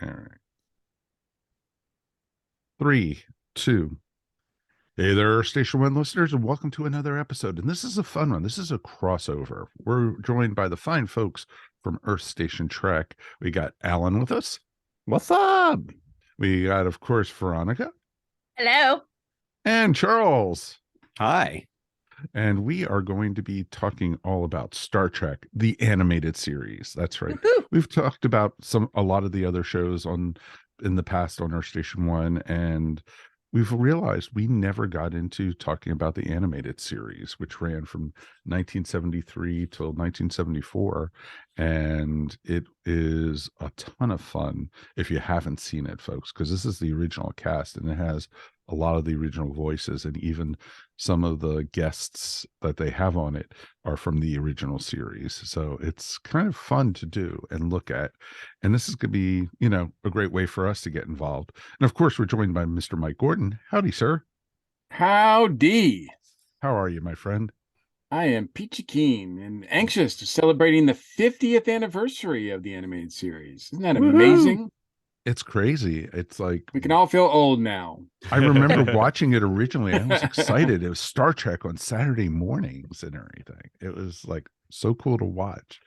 All right. 3, 2. Hey there, Station One listeners, and welcome to another episode. And this is a fun one. This is a crossover. We're joined by the fine folks from Earth Station Trek. We got Alan with us. What's up? We got, of course, Veronica. Hello. And Charles. Hi. And we are going to be talking all about Star Trek, the animated series. That's right. Woo-hoo. We've talked about a lot of the other shows in the past on Earth Station One, and we've realized we never got into talking about the animated series, which ran from 1973 till 1974. And it is a ton of fun if you haven't seen it, folks, because this is the original cast and it has a lot of the original voices, and even some of the guests that they have on it are from the original series. So it's kind of fun to do and look at. And this is going to be, a great way for us to get involved. And of course, we're joined by Mr. Mike Gordon. Howdy, sir. Howdy. How are you, my friend? I am peachy keen and anxious to celebrating the 50th anniversary of the animated series. Isn't that amazing? It's crazy. It's like we can all feel old now. I remember watching it originally. I was excited. It was Star Trek on Saturday mornings and everything. It was like so cool to watch.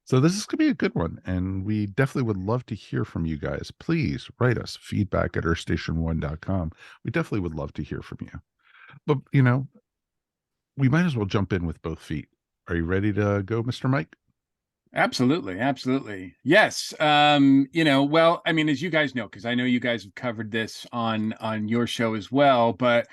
So this is going to be a good one. And we definitely would love to hear from you guys. Please write us feedback at earthstation1.com. We definitely would love to hear from you. But, we might as well jump in with both feet. Are you ready to go, Mr. Mike? Absolutely. Yes. Well, I mean, as you guys know, because I know you guys have covered this on your show as well, but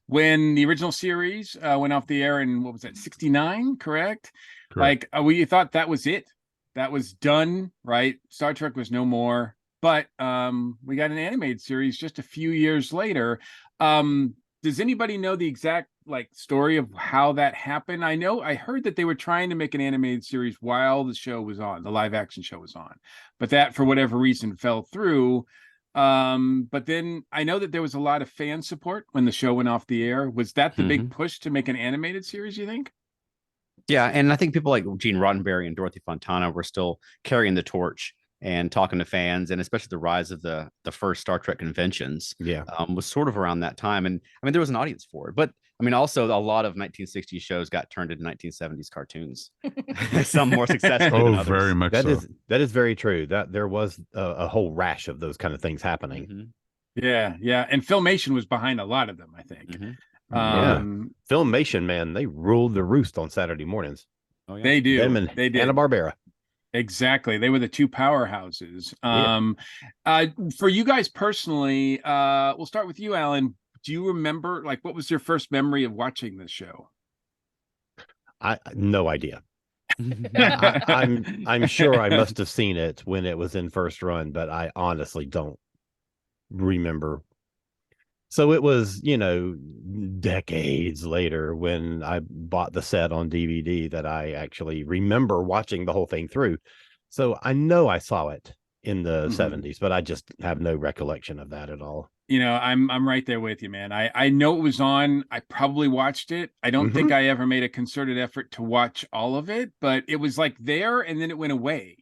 when the original series went off the air in, what was that, 69, correct? Like, we thought that was it. That was done, right? Star Trek was no more. But we got an animated series just a few years later. Does anybody know the exact story of how that happened? I heard that they were trying to make an animated series while the show was on, the live action show was on, but that for whatever reason fell through. But then I know that there was a lot of fan support when the show went off the air. Was that the big push to make an animated series, you think? Yeah, and I think people like Gene Roddenberry and Dorothy Fontana were still carrying the torch and talking to fans, and especially the rise of the first Star Trek conventions was sort of around that time. And I mean, there was an audience for it, but I mean, also a lot of 1960s shows got turned into 1970s cartoons. Some more successful than others. Very much that is very true. That there was a whole rash of those kind of things happening. Yeah, and Filmation was behind a lot of them, I think. Filmation, man, they ruled the roost on Saturday mornings. Oh, yeah. They do. They did. Hanna-Barbera. Exactly. They were the two powerhouses. For you guys personally, we'll start with you, Alan. Do you remember, what was your first memory of watching this show? No idea. I'm sure I must have seen it when it was in first run, but I honestly don't remember. So it was, decades later when I bought the set on DVD that I actually remember watching the whole thing through. So I know I saw it in the 70s, but I just have no recollection of that at all. I'm right there with you, man. I know it was on. I probably watched it. I don't think I ever made a concerted effort to watch all of it, but it was there and then it went away.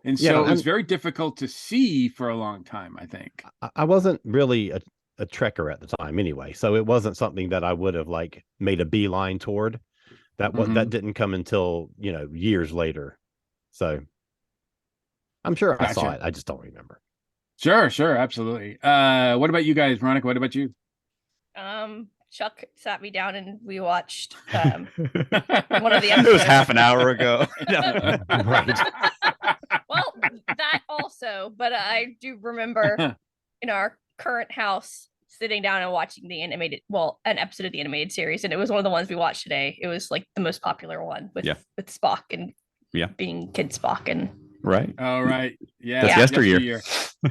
And so it was very difficult to see for a long time, I think. I wasn't really a Trekker at the time anyway, so it wasn't something that I would have made a beeline toward. That didn't come until years later. So I'm sure I saw it. I just don't remember. Sure, absolutely. What about you guys, Veronica? What about you? Chuck sat me down and we watched one of the episodes. It was half an hour ago. Right. Well, that also, but I do remember in our current house sitting down and watching an episode of the animated series, and it was one of the ones we watched today. It was the most popular one with Spock and being Kid Spock and right. All right. Yeah. That's yesteryear.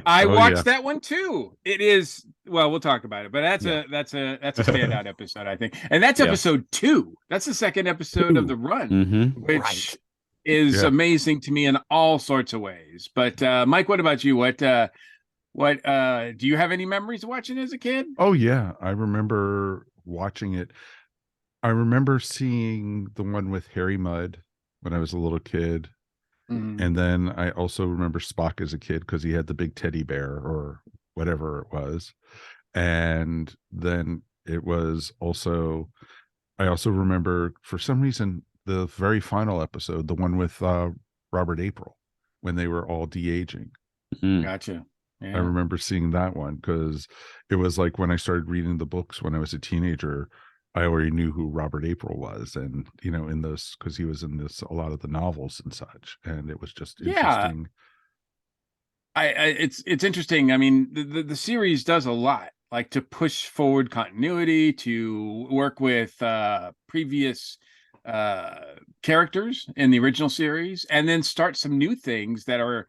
I watched that one too. It is, well, we'll talk about it, but that's a standout episode, I think. And that's episode 2. That's the second episode of the run, which is amazing to me in all sorts of ways. But Mike, what about you? What do you have any memories of watching as a kid? Oh yeah, I remember watching it. I remember seeing the one with Harry Mudd when I was a little kid. And then I also remember Spock as a kid because he had the big teddy bear or whatever it was. And then it was also, I also remember for some reason the very final episode, the one with Robert April, when they were all de-aging. Gotcha. I remember seeing that one because it was like when I started reading the books when I was a teenager, I already knew who Robert April was, and in those, because he was in this a lot of the novels and such, and it was just interesting. It's interesting. I mean, the series does a lot, like to push forward continuity, to work with previous characters in the original series, and then start some new things that are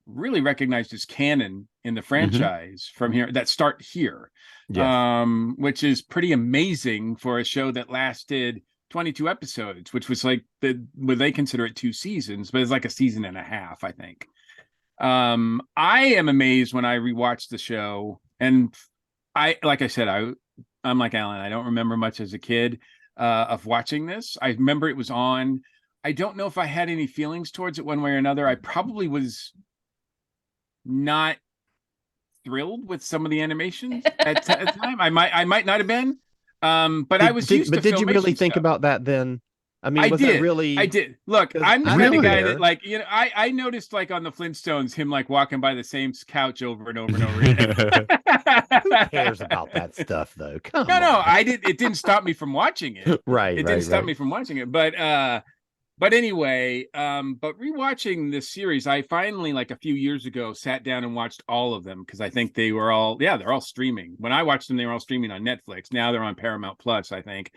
really recognized as canon in the franchise from here, that start here. Which is pretty amazing for a show that lasted 22 episodes, which was like would they consider it 2 seasons, but it's like a season and a half, I think. I am amazed when I rewatch the show, and like I said, I'm like Alan, I don't remember much as a kid of watching this. I remember it was on. I don't know if I had any feelings towards it one way or another. I probably was not thrilled with some of the animations at the time. I might not have been, but I was used to. But did you really Filmation think stuff. about that then? I mean, I was did. that really? I did. Look, 'Cause I'm the I'm kind of guy there. that, like, I noticed, like, on the Flintstones, him like walking by the same couch over and over and over again. Who cares about that stuff, though? Come No, on. I did. It didn't stop me from watching it. Right. It didn't stop me from watching it. But anyway, but rewatching this series, I finally, like a few years ago, sat down and watched all of them because I think they were all, they're all streaming. When I watched them, they were all streaming on Netflix. Now they're on Paramount Plus, I think.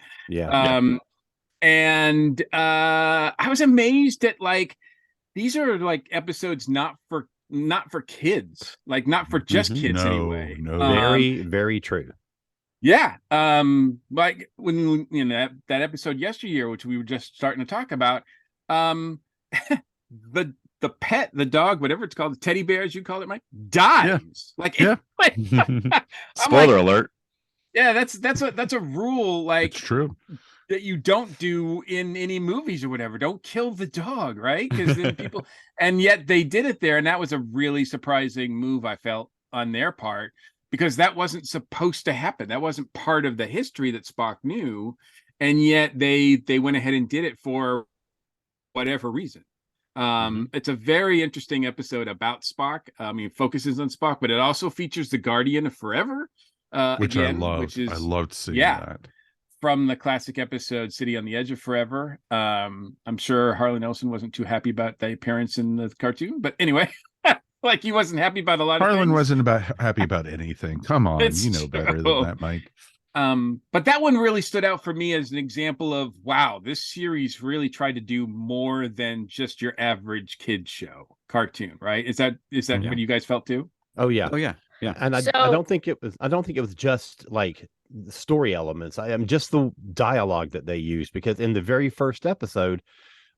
And I was amazed at, like, these are like episodes not for kids, like not for just kids anyway. No. Very, very true. Yeah. Like when that episode yesteryear, which we were just starting to talk about, the pet, the dog, whatever it's called, the teddy bear, as you call it, Mike, dies. Spoiler alert. Yeah, that's a rule, like, It's true, that you don't do in any movies or whatever. Don't kill the dog, right? Because then people, and yet they did it there, and that was a really surprising move, I felt, on their part, because that wasn't supposed to happen. That wasn't part of the history that Spock knew, and yet they went ahead and did it for whatever reason. It's a very interesting episode about Spock. I mean, it focuses on Spock, but it also features the Guardian of Forever, which again, I loved. which is, I loved seeing that from the classic episode City on the Edge of Forever. I'm sure Harlan Ellison wasn't too happy about the appearance in the cartoon, but anyway. Like, he wasn't happy about a lot of things. Harlan wasn't happy about anything. Come on, It's you know better true. than that, Mike. But that one really stood out for me as an example of, wow, this series really tried to do more than just your average kid show cartoon, right? Is that what you guys felt too? Oh yeah. Yeah. And I don't think it was just like story elements. I am just the dialogue that they used, because in the very first episode,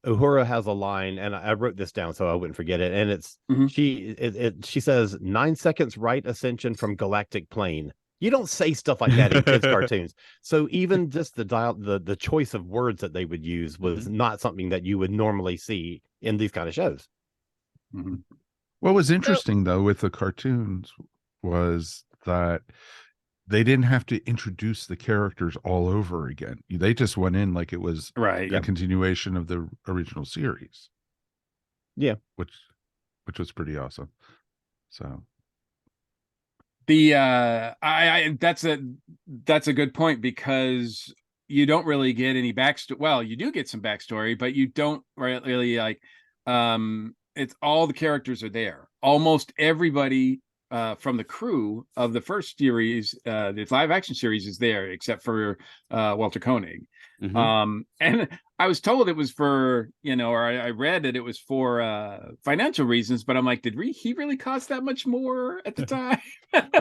Uhura has a line, and I wrote this down so I wouldn't forget it. And it's she says 9 seconds right ascension from galactic plane. You don't say stuff like that in kids' cartoons. So even just the choice of words that they would use was not something that you would normally see in these kind of shows. What was interesting though with the cartoons was that they didn't have to introduce the characters all over again. They just went in like it was a continuation of the original series. Yeah, which was pretty awesome. So that's a good point, because you don't really get any backstory. Well, you do get some backstory, but you don't really, like, it's all the characters are there. Almost everybody from the crew of the first series, the live action series, is there except for Walter Koenig. And I was told it was for, or I read that it was for financial reasons, but I'm like, did he really cost that much more at the time?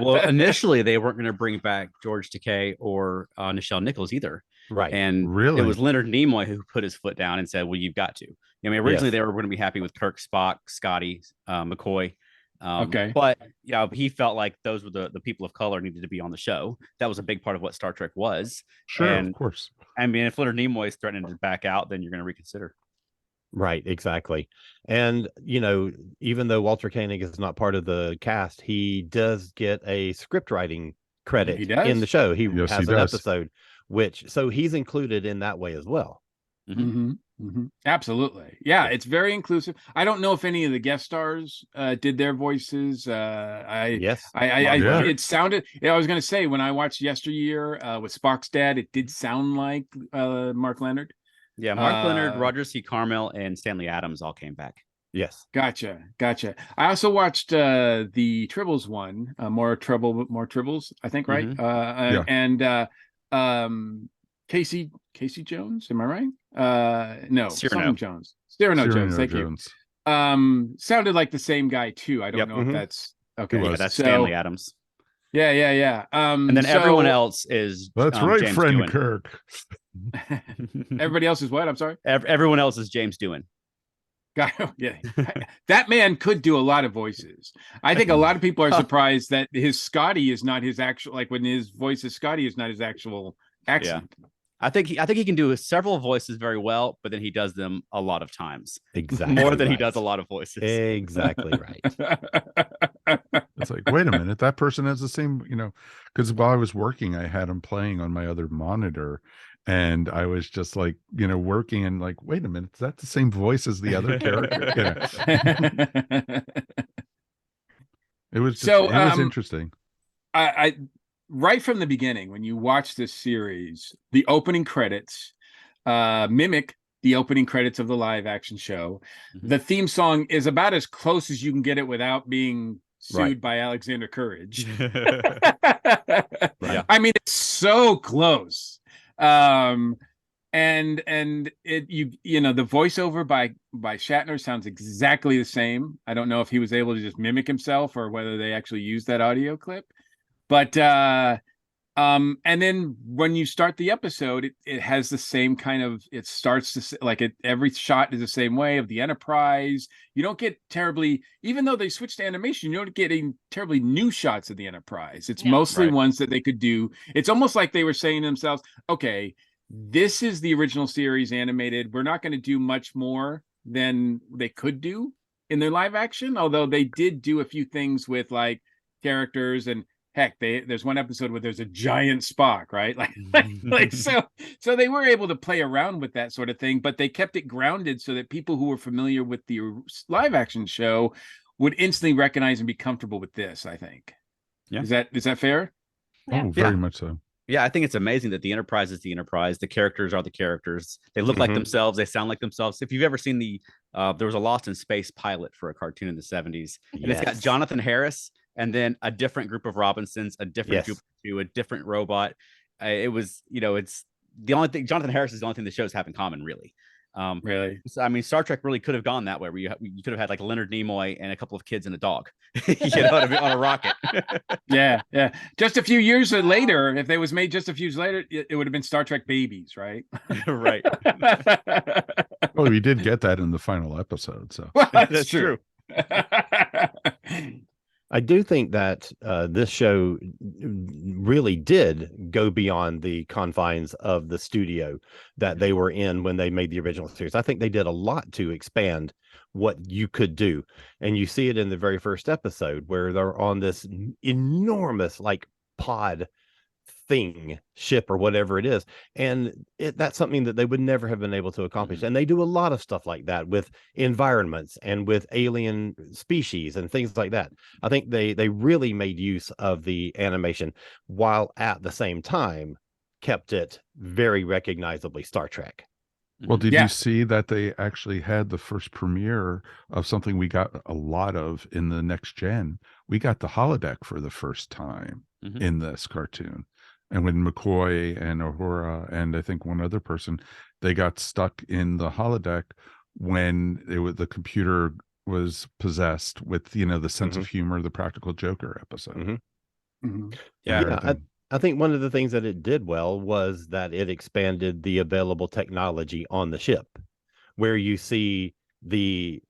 Well, initially they weren't going to bring back George Takei or Nichelle Nichols either. Right. And really, it was Leonard Nimoy who put his foot down and said, well, you've got to. I mean, originally they were going to be happy with Kirk, Spock, Scotty, McCoy. But he felt like those were the people of color needed to be on the show. That was a big part of what Star Trek was. Sure, and, of course. I mean, if Leonard Nimoy is threatening to back out, then you're going to reconsider. Right, exactly. And, you know, even though Walter Koenig is not part of the cast, he does get a script writing credit He does? in the show. He Yes, has he an does. episode, so he's included in that way as well. Absolutely. Yeah, it's very inclusive. I don't know if any of the guest stars did their voices. Yes. Yeah. It sounded, I was going to say, when I watched Yesteryear with Spock's dad, it did sound like Mark Leonard. Yeah, Mark Leonard, Roger C. Carmel, and Stanley Adams all came back. Yes. Gotcha. I also watched the Tribbles one, more Tribbles, I think, right? Yeah. And Casey Jones, am I right? No, Cyrano. something Jones. Cyrano Jones, thank you. Sounded like the same guy too. I don't know if that's okay. was. Yeah, that's So- Stanley Adams. Yeah. And then everyone else is That's right, James friend Doohan. Kirk. Everybody else is what? I'm sorry. Everyone else is James Doohan. Yeah, that man could do a lot of voices. I think a lot of people are surprised that his Scotty is not his actual, like when his voice is Scotty is not his actual accent. I think he can do several voices very well, but then he does them a lot of times. Exactly. More than he right. does a lot of voices. Exactly right. It's like, wait a minute, that person has the same, because while I was working, I had him playing on my other monitor. And I was just like, working and like, wait a minute, is that the same voice as the other character? It was just, it was interesting. I right from the beginning, when you watch this series, the opening credits mimic the opening credits of the live action show. The theme song is about as close as you can get it without being sued by Alexander Courage. Right. I mean, it's so close. And it the voiceover by Shatner sounds exactly the same. I don't know if he was able to just mimic himself or whether they actually used that audio clip. But and then when you start the episode, it has the same kind of, it starts to like it, every shot is the same way of the Enterprise. You don't get terribly, even though they switched to animation, you don't get any terribly new shots of the Enterprise. It's mostly ones that they could do. It's almost like they were saying to themselves, okay, this is the original series animated. We're not going to do much more than they could do in their live action, although they did do a few things with like characters, and heck, there's one episode where there's a giant Spock, right? So they were able to play around with that sort of thing, but they kept it grounded so that people who were familiar with the live action show would instantly recognize and be comfortable with this, I think. Yeah. Is that fair? Yeah. Oh, very much so. Yeah, I think it's amazing that the Enterprise is the Enterprise. The characters are the characters. They look like themselves. They sound like themselves. If you've ever seen there was a Lost in Space pilot for a cartoon in the 70s, and it's got Jonathan Harris and then a different group of Robinsons, a different group to a different robot. It was, it's the only thing. Jonathan Harris is the only thing the shows have in common, really. Really? So, I mean, Star Trek really could have gone that way, where you could have had like Leonard Nimoy and a couple of kids and a dog, on a rocket. Yeah. Just a few years later, if they was made just a few years later, it would have been Star Trek Babies, right? Right. Well, we did get that in the final episode, so Well, That's true. I do think that this show really did go beyond the confines of the studio that they were in when they made the original series. I think they did a lot to expand what you could do. And you see it in the very first episode where they're on this enormous like pod ship or whatever it is, and that's something that they would never have been able to accomplish. And they do a lot of stuff like that with environments and with alien species and things like that. I think they really made use of the animation while at the same time kept it very recognizably Star Trek. Well, did you see that they actually had the first premiere of something we got a lot of in the Next Gen? We got the holodeck for the first time in this cartoon. And when McCoy and Uhura and I think one other person, they got stuck in the holodeck when the computer was possessed with, the sense of humor, the Practical Joker episode. I think one of the things that it did well was that it expanded the available technology on the ship, where you see the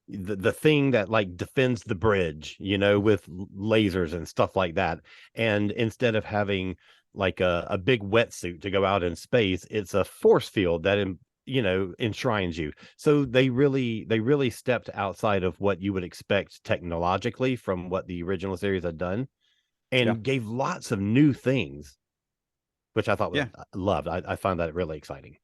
thing that like defends the bridge, with lasers and stuff like that. And instead of having like a big wetsuit to go out in space, it's a force field that enshrines you. So they really stepped outside of what you would expect technologically from what the original series had done, and gave lots of new things, which I thought I loved. I found that really exciting.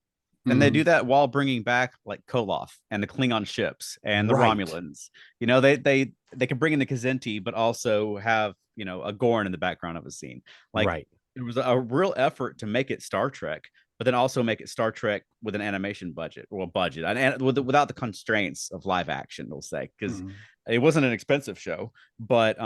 And they do that while bringing back like Koloth and the Klingon ships and the Romulans. They can bring in the Kzinti, but also have a Gorn in the background of a scene. Like there was a real effort to make it Star Trek, but then also make it Star Trek with an animation budget and without the constraints of live action, we'll say, because it wasn't an expensive show, but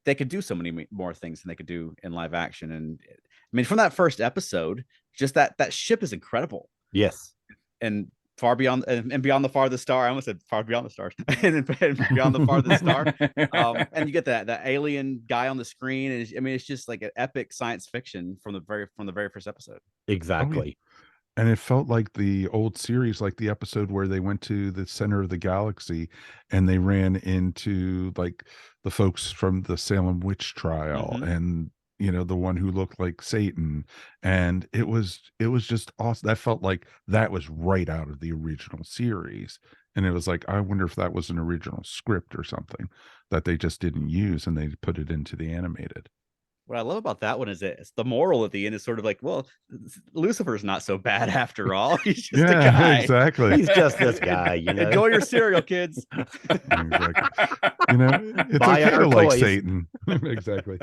they could do so many more things than they could do in live action. And I mean, from that first episode, just that ship is incredible. Yes. And far beyond and beyond the farthest star. I almost said far beyond the stars and beyond the farthest star. And you get that alien guy on the screen. And it's just like an epic science fiction from the very first episode. Exactly. And it felt like the old series, like the episode where they went to the center of the galaxy and they ran into like the folks from the Salem witch trial and the one who looked like Satan. And it was just awesome. That felt like that was right out of the original series. And it was like, I wonder if that was an original script or something that they just didn't use and they put it into the animated. What I love about that one is it's the moral at the end is sort of like, well, Lucifer's not so bad after all. He's just a guy. Exactly. He's just this guy, Enjoy your cereal, kids. Exactly. It's okay to like Satan. Exactly.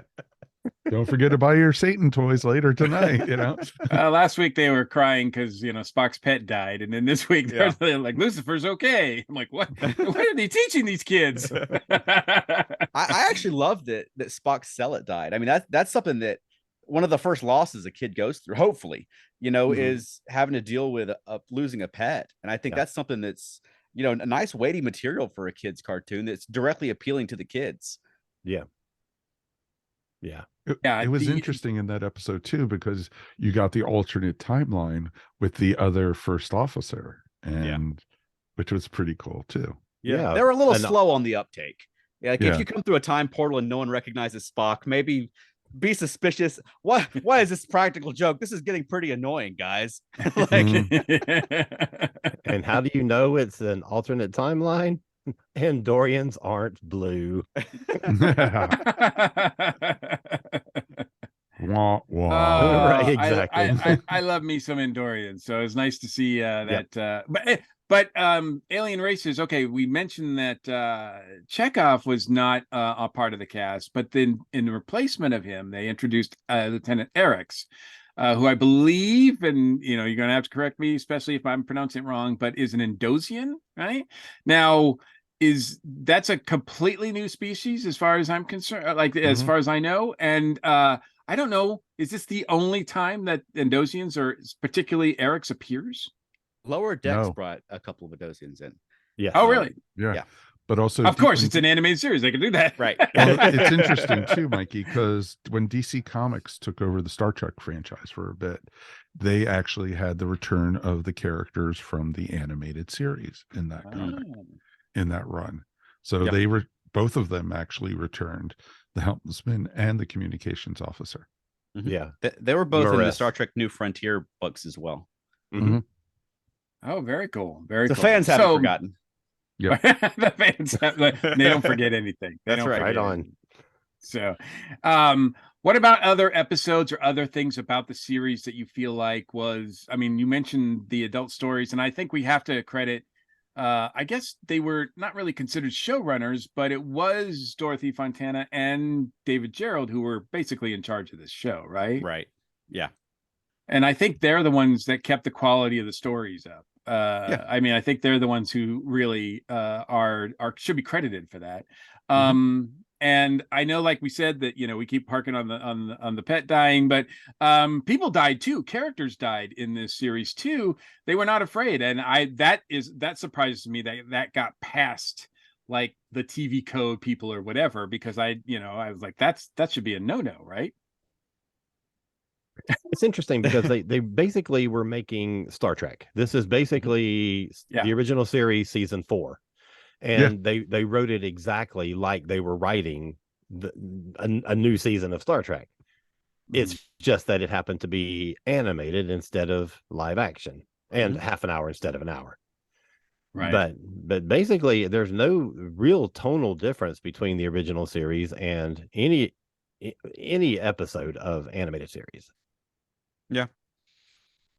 Don't forget to buy your Satan toys later tonight. Last week they were crying because Spock's pet died, and then this week they're like, Lucifer's okay. I'm like, what are they teaching these kids? I actually loved it that Spock's Cellet died. I mean, that's something that one of the first losses a kid goes through, hopefully, is having to deal with losing a pet. And I think that's something that's a nice weighty material for a kid's cartoon that's directly appealing to the kids. It was interesting in that episode too, because you got the alternate timeline with the other first officer, and which was pretty cool too. They were a little slow on the uptake. If you come through a time portal and no one recognizes Spock, maybe be suspicious. Why is this practical joke? This is getting pretty annoying, guys. And how do you know it's an alternate timeline? Andorians aren't blue. Wah, wah. Right, exactly. I love me some Andorians, so it's nice to see that. But alien races. Okay, we mentioned that Chekhov was not a part of the cast, but then in the replacement of him, they introduced Lieutenant Eric's, who I believe, and you're going to have to correct me, especially if I'm pronouncing it wrong, but is an Endosian, right? Now, that's a completely new species as far as I'm concerned, as far as I know, and I don't know, is this the only time that Endosians, or particularly Eric's, appears? Lower Decks brought a couple of Endosians in. Yeah. Oh, really? Yeah. But also, of course, it's an animated series. They can do that. Right. Well, it's interesting too, Mikey, because when DC Comics took over the Star Trek franchise for a bit, they actually had the return of the characters from the animated series in that comic, in that run. So they were, both of them actually returned, the helmsman and the communications officer. Yeah. They were both in the Star Trek New Frontier books as well. Oh, very cool. Very cool. The fans haven't forgotten. Yeah. The fans they don't forget anything. That's right. Right on. So what about other episodes or other things about the series that you feel like was, I mean, you mentioned the adult stories, and I think we have to credit, I guess they were not really considered showrunners, but it was Dorothy Fontana and David Gerrold who were basically in charge of this show, right? Right. Yeah. And I think they're the ones that kept the quality of the stories up. I mean, I think they're the ones who really are should be credited for that. And I know, like we said, that we keep harking on the pet dying, but people died too. Characters died in this series too. They were not afraid, and that surprises me that got past like the TV code people or whatever, because I was like, that should be a no-no, right? It's interesting because they basically were making Star Trek. This is basically the original series, season 4. And they wrote it exactly like they were writing a new season of Star Trek. It's just that it happened to be animated instead of live action. and half an hour instead of an hour. Right. But basically, there's no real tonal difference between the original series and any episode of animated series. Yeah.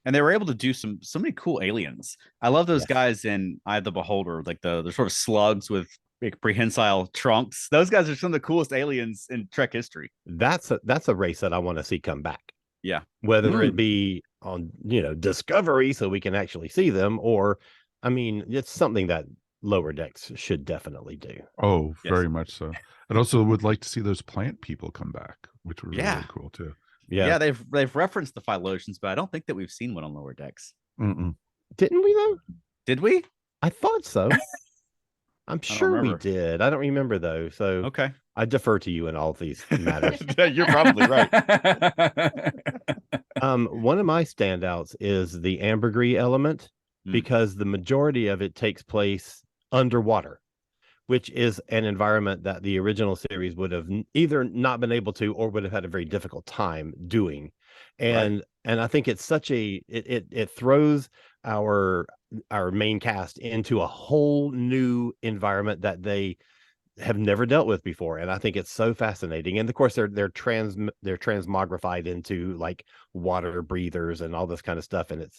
And they were able to do so many cool aliens. I love those Yes. guys in Eye of the Beholder, like the sort of slugs with like prehensile trunks. Those guys are some of the coolest aliens in Trek history. That's a race that I want to see come back. Yeah. Whether it be on, Discovery so we can actually see them, or I mean, it's something that Lower Decks should definitely do. Oh, very much so. I'd also would like to see those plant people come back, which would be really cool too. Yeah, they've referenced the Phylosians, but I don't think that we've seen one on Lower Decks. Mm-mm. Didn't we though? Did we? I thought so. I'm sure we did. I don't remember though. So okay, I defer to you in all of these matters. You're probably right. One of my standouts is the ambergris element, because the majority of it takes place underwater, which is an environment that the original series would have either not been able to or would have had a very difficult time doing. And I think it's such it throws our main cast into a whole new environment that they have never dealt with before, and I think it's so fascinating. And of course they're transmogrified into like water breathers and all this kind of stuff, and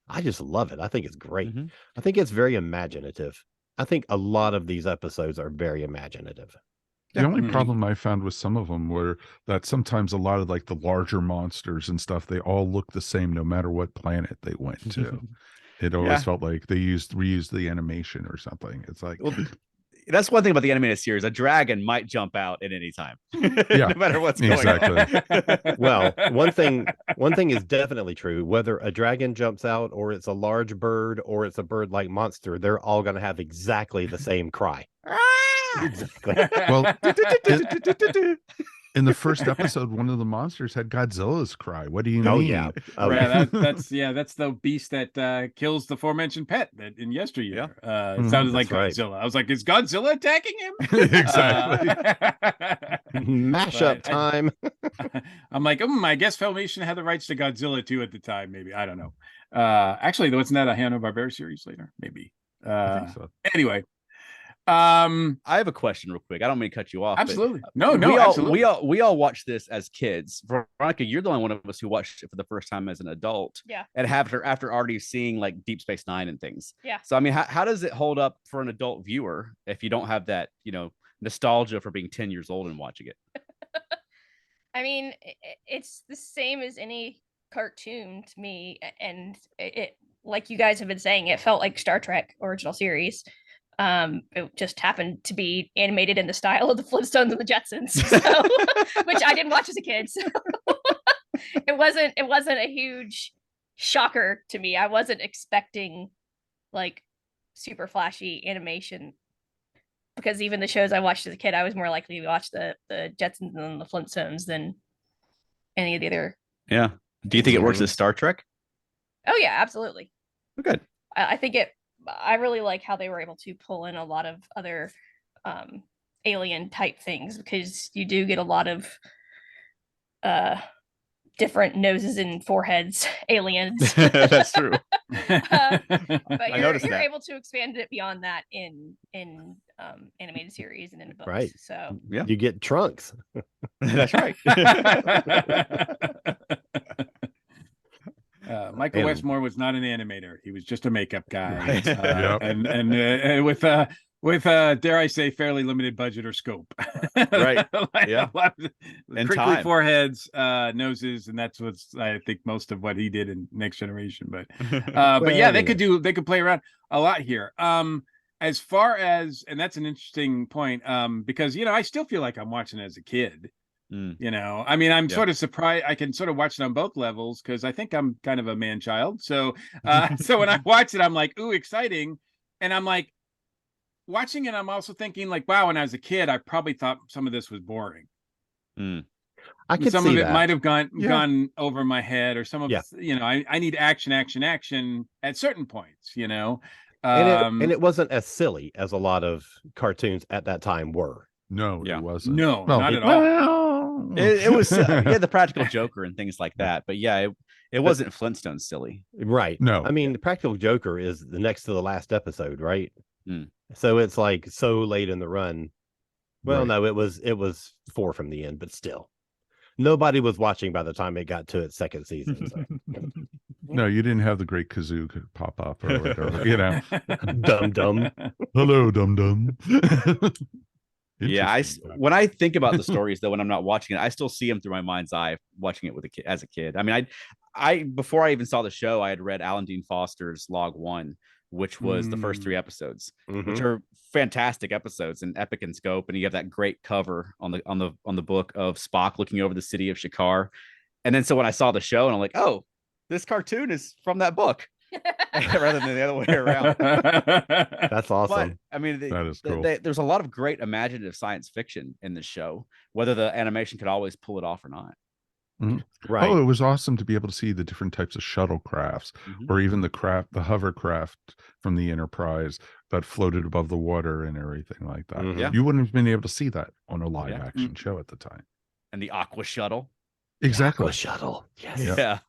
I just love it. I think it's great. I think it's very imaginative. I think a lot of these episodes are very imaginative. The only problem I found with some of them were that sometimes a lot of like the larger monsters and stuff, they all look the same no matter what planet they went to. It always felt like they reused the animation or something. It's like, well, that's one thing about the animated series. A dragon might jump out at any time, no matter what's going on. Well, one thing is definitely true. Whether a dragon jumps out, or it's a large bird, or it's a bird-like monster, they're all going to have exactly the same cry. Exactly. Well, in the first episode, one of the monsters had Godzilla's cry. What do you mean? Oh yeah, that's the beast that kills the aforementioned pet that in yesteryear. It sounded like Godzilla. I was like, is Godzilla attacking him? Exactly. Mashup time. I'm like, I guess Filmation had the rights to Godzilla too at the time. Maybe, I don't know. Actually, wasn't that a Hanna-Barbera series later? Maybe. I think so. Anyway. I have a question real quick. I don't mean to cut you off. Absolutely. We all watched this as kids. Veronica, you're the only one of us who watched it for the first time as an adult. Yeah. And after already seeing like Deep Space Nine and things. Yeah. So I mean, how does it hold up for an adult viewer if you don't have that, nostalgia for being 10 years old and watching it? I mean, it's the same as any cartoon to me, and it like you guys have been saying, it felt like Star Trek original series. It just happened to be animated in the style of the Flintstones and the Jetsons, so, which I didn't watch as a kid. So it wasn't a huge shocker to me. I wasn't expecting like super flashy animation, because even the shows I watched as a kid, I was more likely to watch the Jetsons and the Flintstones than any of the other. Yeah. Do you think it works as Star Trek? Oh yeah, absolutely. Good. I think I really like how they were able to pull in a lot of other alien type things, because you do get a lot of different noses and foreheads aliens. That's true. But you're able to expand it beyond that in animated series and in books. Right. So yeah, you get trunks. That's right. Michael Westmore was not an animator; he was just a makeup guy, Right. and with dare I say, fairly limited budget or scope. Right. Yeah. And crinkly time. foreheads, noses, and that's what's I think most of what he did in Next Generation. But they could play around a lot here. As far as, and that's an interesting point, because I still feel like I'm watching as a kid. I mean, I'm sort of surprised. I can sort of watch it on both levels because I think I'm kind of a man child. So when I watch it, I'm like, ooh, exciting. And I'm like watching it. I'm also thinking like, wow, when I was a kid, I probably thought some of this was boring. I could some see of it that. might have gone over my head, or some of I need action at certain points, and it wasn't as silly as a lot of cartoons at that time were. No, it wasn't. No, not at all. It was yeah, the practical Joker and things like that. But yeah, it wasn't Flintstones silly. Right. No. I mean, the practical Joker is the next to the last episode, right? Mm. So it's like so late in the run. Well, Right. no, it was 4 from the end, but still. Nobody was watching by the time it got to its second season. So. No, you didn't have the great kazoo pop up or whatever, you know. Dum. Hello, dum dum. Yeah, Interesting. when I think about the stories though, when I'm not watching it, I still see them through my mind's eye watching it with a kid as a kid. I mean, I before I even saw the show, I had read Alan Dean Foster's Log One, which was the first 3 episodes, which are fantastic episodes and epic in scope. And you have that great cover on the book of Spock looking over the city of Shakar. And then so when I saw the show, and I'm like, oh, this cartoon is from that book. Rather than the other way around. That's awesome. But I mean, That is cool. There's a lot of great imaginative science fiction in the show, whether the animation could always pull it off or not. Right. Oh, it was awesome to be able to see the different types of shuttlecrafts, or even the hovercraft from the Enterprise that floated above the water and everything like that. Yeah. You wouldn't have been able to see that on a live action show at the time. And the Aqua Shuttle. Exactly. Aqua Shuttle. Yes. Yeah.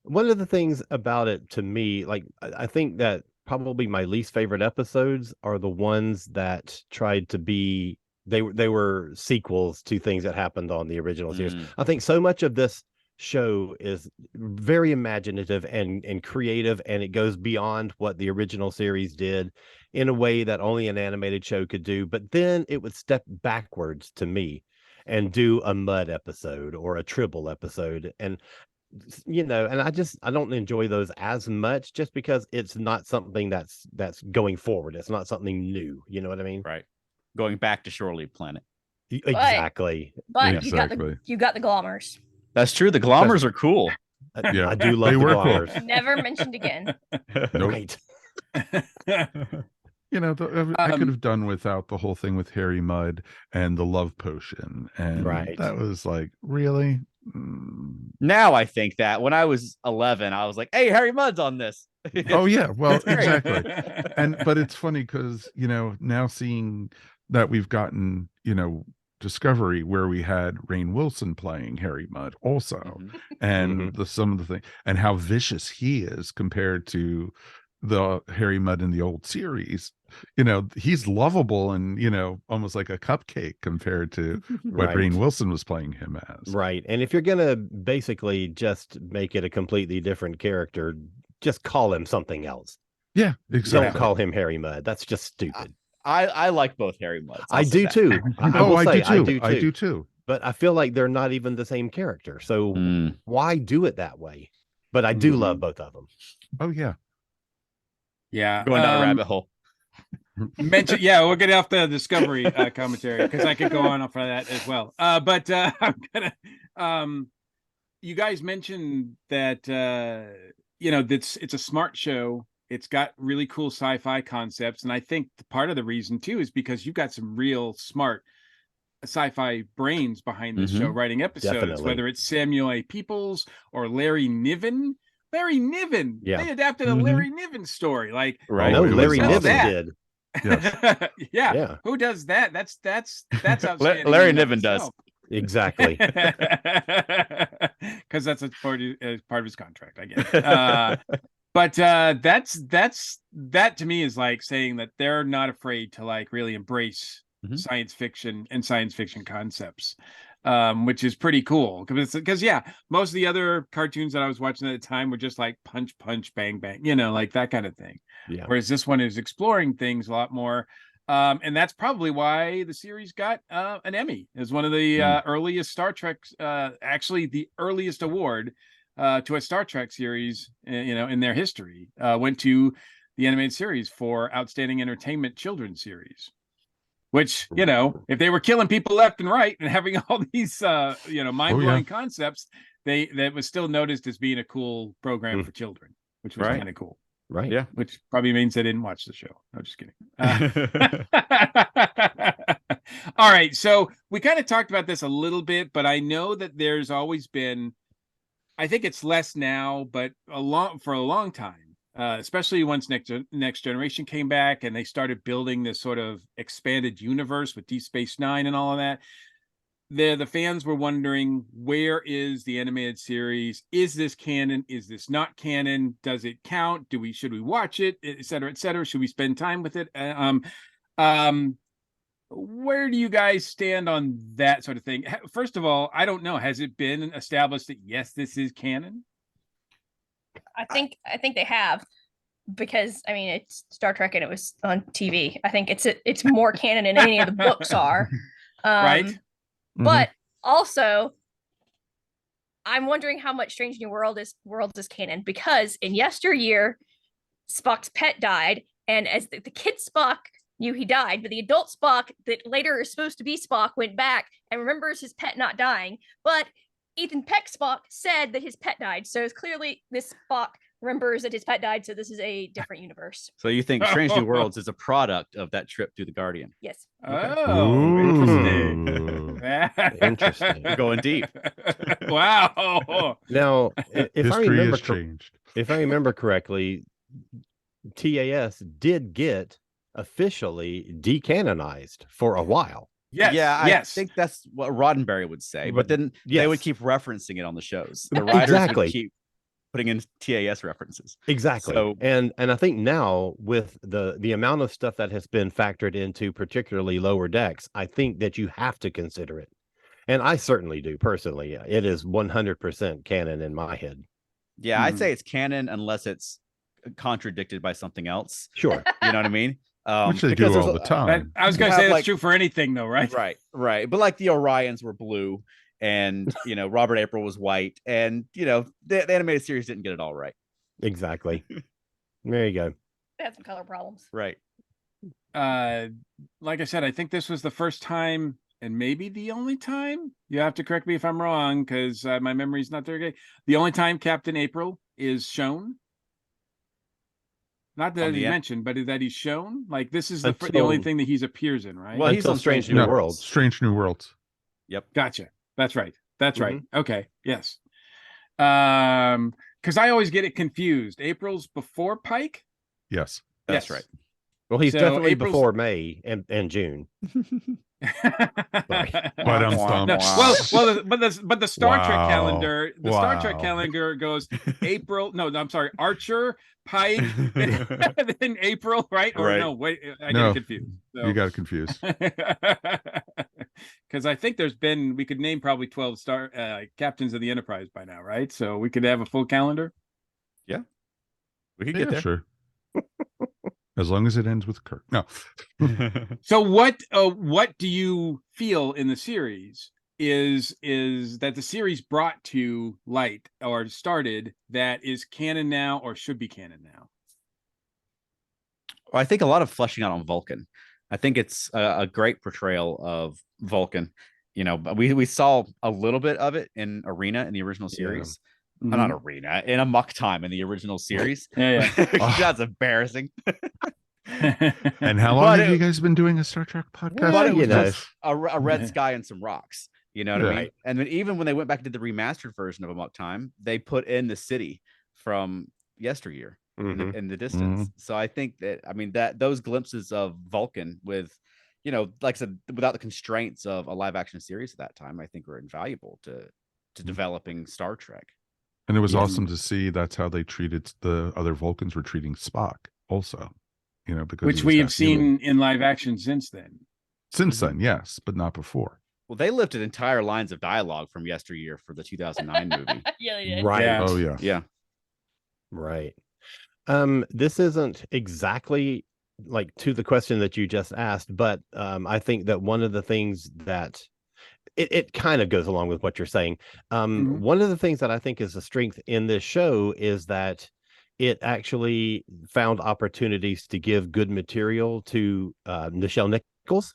One of the things about it to me, like I think that probably my least favorite episodes are the ones that tried to be they were sequels to things that happened on the original series. I think so much of this show is very imaginative and creative, and it goes beyond what the original series did in a way that only an animated show could do. But then it would step backwards to me and do a Mud episode or a Tribble episode, and and I don't enjoy those as much, just because it's not something that's going forward. It's not something new. You know what I mean? Right. Going back to Shore Leave Planet. Exactly. But Exactly. you got the Glommers. That's true. The Glommers are cool. Yeah, I do love they the were cool. Glommers. Never mentioned again. Nope. Right. You know, I could have done without the whole thing with Harry Mudd and the love potion, and that was like, really. Now I think that when I was 11, I was like, hey, Harry Mudd's on this. Oh yeah, well, exactly. But it's funny because now seeing that we've gotten Discovery, where we had Rainn Wilson playing Harry Mudd also, and some of the thing, and how vicious he is compared to the Harry Mudd in the old series. He's lovable and almost like a cupcake compared to what Rainn Wilson was playing him as. Right. And if you're gonna basically just make it a completely different character, just call him something else. Yeah, exactly. Don't call him Harry Mudd. That's just stupid. I like both Harry Mudds. I do too. I do too. But I feel like they're not even the same character. So why do it that way? But I do love both of them. Oh yeah. Yeah. Going down a rabbit hole. We'll get off the Discovery commentary, because I could go on for that as well. But I'm gonna you guys mentioned that it's a smart show. It's got really cool sci-fi concepts, and I think part of the reason too is because you've got some real smart sci-fi brains behind this show writing episodes. Definitely. Whether it's Samuel A. Peoples or Larry Niven. Larry Niven. Yeah. They adapted a Larry Niven story. Like, No, Larry Niven did. Yes. yeah. Who does that? That's outstanding. Larry Niven does. Exactly. Because that's part of his contract, I guess. But that to me is like saying that they're not afraid to like really embrace science fiction and science fiction concepts, which is pretty cool. Because most of the other cartoons that I was watching at the time were just like punch, punch, bang, bang, like that kind of thing. Yeah. Whereas this one is exploring things a lot more. And that's probably why the series got an Emmy as one of the earliest Star Trek, actually the earliest award to a Star Trek series, in their history, went to the animated series for Outstanding Entertainment Children's Series. Which, if they were killing people left and right and having all these, mind-blowing concepts, that was still noticed as being a cool program for children, which was kind of cool. Right. Yeah. Which probably means they didn't watch the show. No, just kidding. All right. So we kind of talked about this a little bit, but I know that there's always been, I think it's less now, but for a long time, especially once Next Generation came back and they started building this sort of expanded universe with Deep Space Nine and all of that. the fans were wondering, where is the animated series? Is this canon? Is this not canon? Does it count? Should we watch it, et cetera, et cetera? Should we spend time with it? Where do you guys stand on that sort of thing? First of all, I don't know, has it been established that yes, this is canon? I think they have, because I mean it's Star Trek and it was on TV. I think it's more canon than any of the books are. Right. But also, I'm wondering how much Strange New Worlds is canon, because in yesteryear, Spock's pet died, and as the kid Spock knew he died, but the adult Spock that later is supposed to be Spock went back and remembers his pet not dying. But Ethan Peck Spock said that his pet died, so it's clearly this Spock remembers that his pet died, so this is a different universe. So you think Strange New Worlds is a product of that trip through the Guardian? Yes. Oh, interesting. Interesting. You're going deep. Wow. Now, History has changed. if I remember correctly, TAS did get officially decanonized for a while. Yes. Yeah, Yes. I think that's what Roddenberry would say, but then they would keep referencing it on the shows. The writers Exactly. would keep putting in TAS references. Exactly. So- and I think now with the amount of stuff that has been factored into particularly Lower Decks, I think that you have to consider it. And I certainly do personally. It is 100% canon in my head. Yeah, I'd say it's canon unless it's contradicted by something else. Sure. You know what I mean? Which they because do there's all the time. I was You going to have, say that's like- true for anything, though, right? Right. But like the Orions were blue, and Robert April was white, and the animated series didn't get it all right. Exactly. There you go. They had some color problems. Right. Like I said, I think this was the first time, and maybe the only time. You have to correct me if I'm wrong, because my memory's not there good. The only time Captain April is shown. Not that he's mentioned, but that he's shown. Like this is the only thing that he appears in, right? Well, he's on Strange New Worlds. Strange New Worlds. Yep. Gotcha. That's right. Right. Okay. Yes. Because I always get it confused. April's before Pike. Yes. That's right. Well, he's So definitely April's- before May and June. But I'm stumped. No, but the Star Trek Wow. calendar, Star Trek Wow. calendar goes April. No, I'm sorry, Archer, Pike, then April, right? Or Right. no, wait, I No, get confused. You got confused. Because I think we could name probably 12 captains of the Enterprise by now, right? So we could have a full calendar. We could Yeah, get there. sure. As long as it ends with Kirk. No. So what do you feel in the series is that the series brought to light or started that is canon now or should be canon now? Well, I think a lot of fleshing out on Vulcan. I think it's a great portrayal of Vulcan. We saw a little bit of it in Arena in the original series. Not Arena, in Amok Time in the original series. Yeah. That's embarrassing. And how long have you guys been doing a Star Trek podcast? But it was you know. just a red sky and some rocks. You know what I mean? Right. And then even when they went back to the remastered version of Amok Time, they put in the city from yesteryear in the distance. So I think that those glimpses of Vulcan with, like I said, without the constraints of a live action series at that time, I think were invaluable to developing Star Trek. And it was awesome to see that's how they treated the other Vulcans were treating Spock also, because Which he was we have half human. seen in live action since then. Since then, yes, but not before. Well, they lifted entire lines of dialogue from yesteryear for the 2009 movie. Yeah, they did. Right. Yeah. Oh yeah. Yeah. Right. This isn't exactly like to the question that you just asked, but I think that one of the things that it kind of goes along with what you're saying. One of the things that I think is a strength in this show is that it actually found opportunities to give good material to Nichelle Nichols.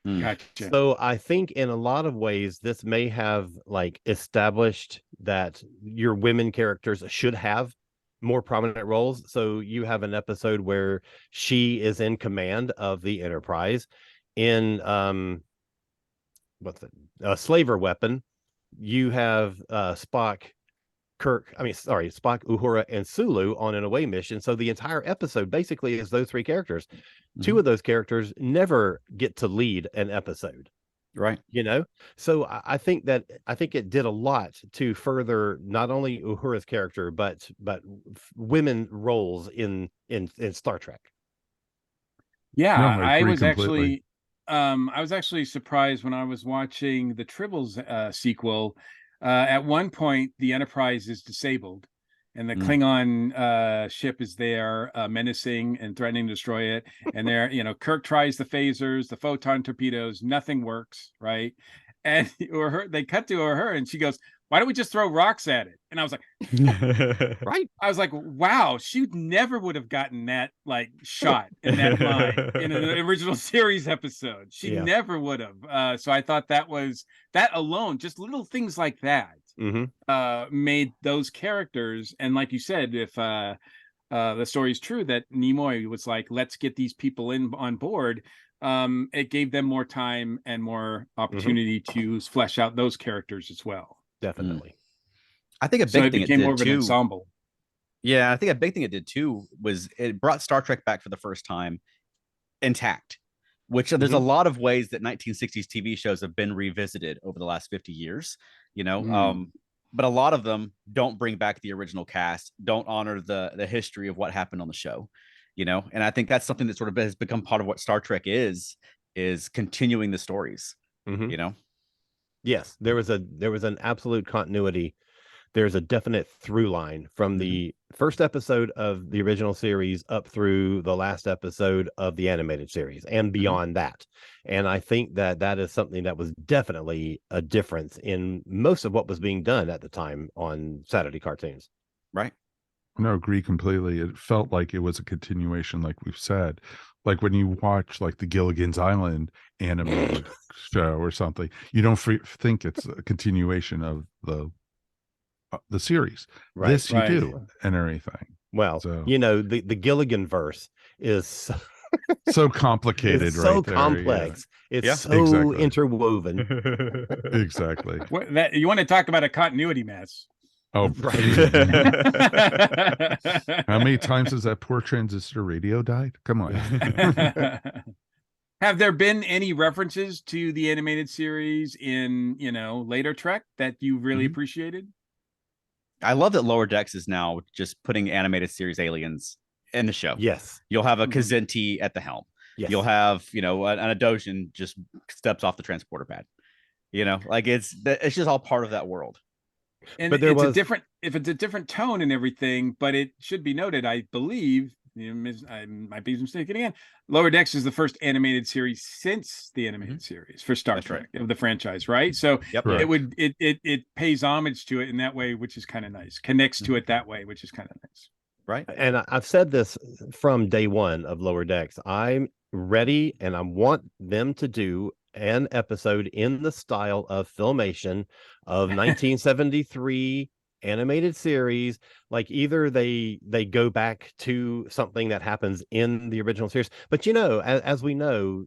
Gotcha. So I think in a lot of ways, this may have like established that your women characters should have more prominent roles. So you have an episode where she is in command of the Enterprise in Slaver Weapon. You have Spock, Uhura, and Sulu on an away mission. So the entire episode basically is those three characters. Two of those characters never get to lead an episode. Right. So I think it did a lot to further not only Uhura's character, but women roles in Star Trek. Yeah, No, I agree completely. I was actually surprised when I was watching the Tribbles sequel. At one point, the Enterprise is disabled, and the Klingon ship is there, menacing and threatening to destroy it. And there, Kirk tries the phasers, the photon torpedoes, nothing works, right? And they cut to her, and she goes, "Why don't we just throw rocks at it?" And I was like, Right. I was like, wow, she never would have gotten that shot in that line in an original series episode. She never would have. So I thought that alone, just little things like that, made those characters. And like you said, if the story is true that Nimoy was like, let's get these people on board, it gave them more time and more opportunity to flesh out those characters as well. Definitely. I think a So big it thing became it did more of an too. ensemble. Yeah, I think a big thing it did too was it brought Star Trek back for the first time intact, which there's a lot of ways that 1960s TV shows have been revisited over the last 50 years, but a lot of them don't bring back the original cast, don't honor the history of what happened on the show, and I think that's something that sort of has become part of what Star Trek is continuing the stories, Yes, there was an absolute continuity. There's a definite through line from the first episode of the original series up through the last episode of the animated series and beyond that. And I think that is something that was definitely a difference in most of what was being done at the time on Saturday cartoons. Right. No, agree completely. It felt like it was a continuation, like we've said. Like when you watch like the Gilligan's Island animated show or something, you don't think it's a continuation of the series. Right. This you do and everything. Well, so, the Gilligan verse is so complicated, it's so right there, complex. Yeah. It's so interwoven. Exactly. You want to talk about a continuity mess? Oh, right. How many times has that poor transistor radio died? Come on. Have there been any references to the animated series in, later Trek that you really appreciated? I love that Lower Decks is now just putting animated series aliens in the show. Yes. You'll have a Kzinti at the helm. Yes. You'll have, an Adosian just steps off the transporter pad. It's just all part of that world. And but it's a different tone and everything, but it should be noted, I believe, I might be mistaken again, Lower Decks is the first animated series since the animated series for Star Trek of the franchise, right? So it pays homage to it in that way, which is kind of nice. Connects to it that way, which is kind of nice. Right. And I've said this from day one of Lower Decks. I'm ready and I want them to do an episode in the style of Filmation of 1973 animated series. Like either they go back to something that happens in the original series, but as we know,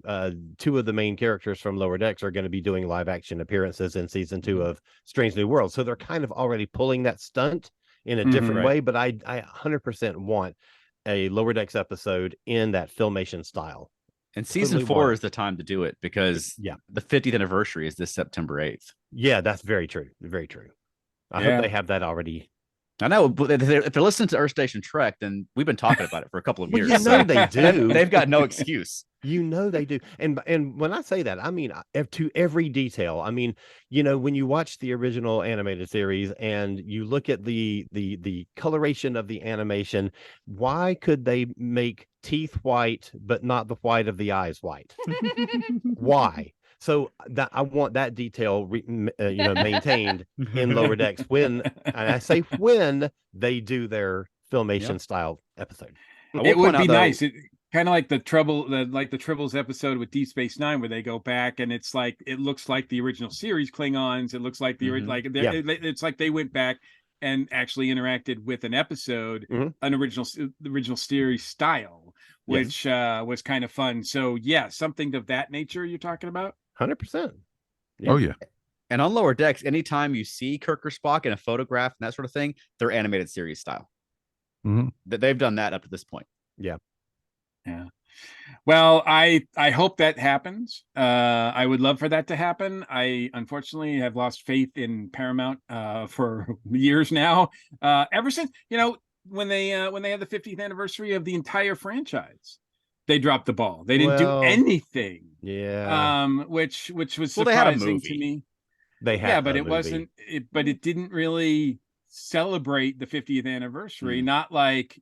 two of the main characters from Lower Decks are going to be doing live action appearances in season 2 of Strange New Worlds, so they're kind of already pulling that stunt in a different way. But I 100% want a Lower Decks episode in that Filmation style. And season 4 is the time to do it because the 50th anniversary is this September 8th. Yeah, that's very true. Very true. I hope they have that already. I know, but if they're listening to Earth Station Trek, then we've been talking about it for a couple of years. They do. They've got no excuse. They do. And when I say that, I mean to every detail. I mean, when you watch the original animated series and you look at the coloration of the animation, why could they make teeth white but not the white of the eyes white? Why? So that I want that detail, maintained in Lower Decks when, and I say when they do their Filmation style episode. It would be nice. Kind of like the Tribbles episode with Deep Space Nine, where they go back and it's like it looks like the original series Klingons. It looks like the it's like they went back and actually interacted with an episode, the original series style, which was kind of fun. So something of that nature you're talking about. 100%. Oh yeah. And on Lower Decks, anytime you see Kirk or Spock in a photograph and that sort of thing, they're animated series style. They've done that up to this point. Yeah. Well, I hope that happens. I would love for that to happen. I unfortunately have lost faith in Paramount for years now. Ever since, when they had the 50th anniversary of the entire franchise, they dropped the ball. They didn't do anything. Yeah. Which was Well, they had a surprising to movie. me. They had but a it movie. wasn't but it didn't really celebrate the 50th anniversary, not like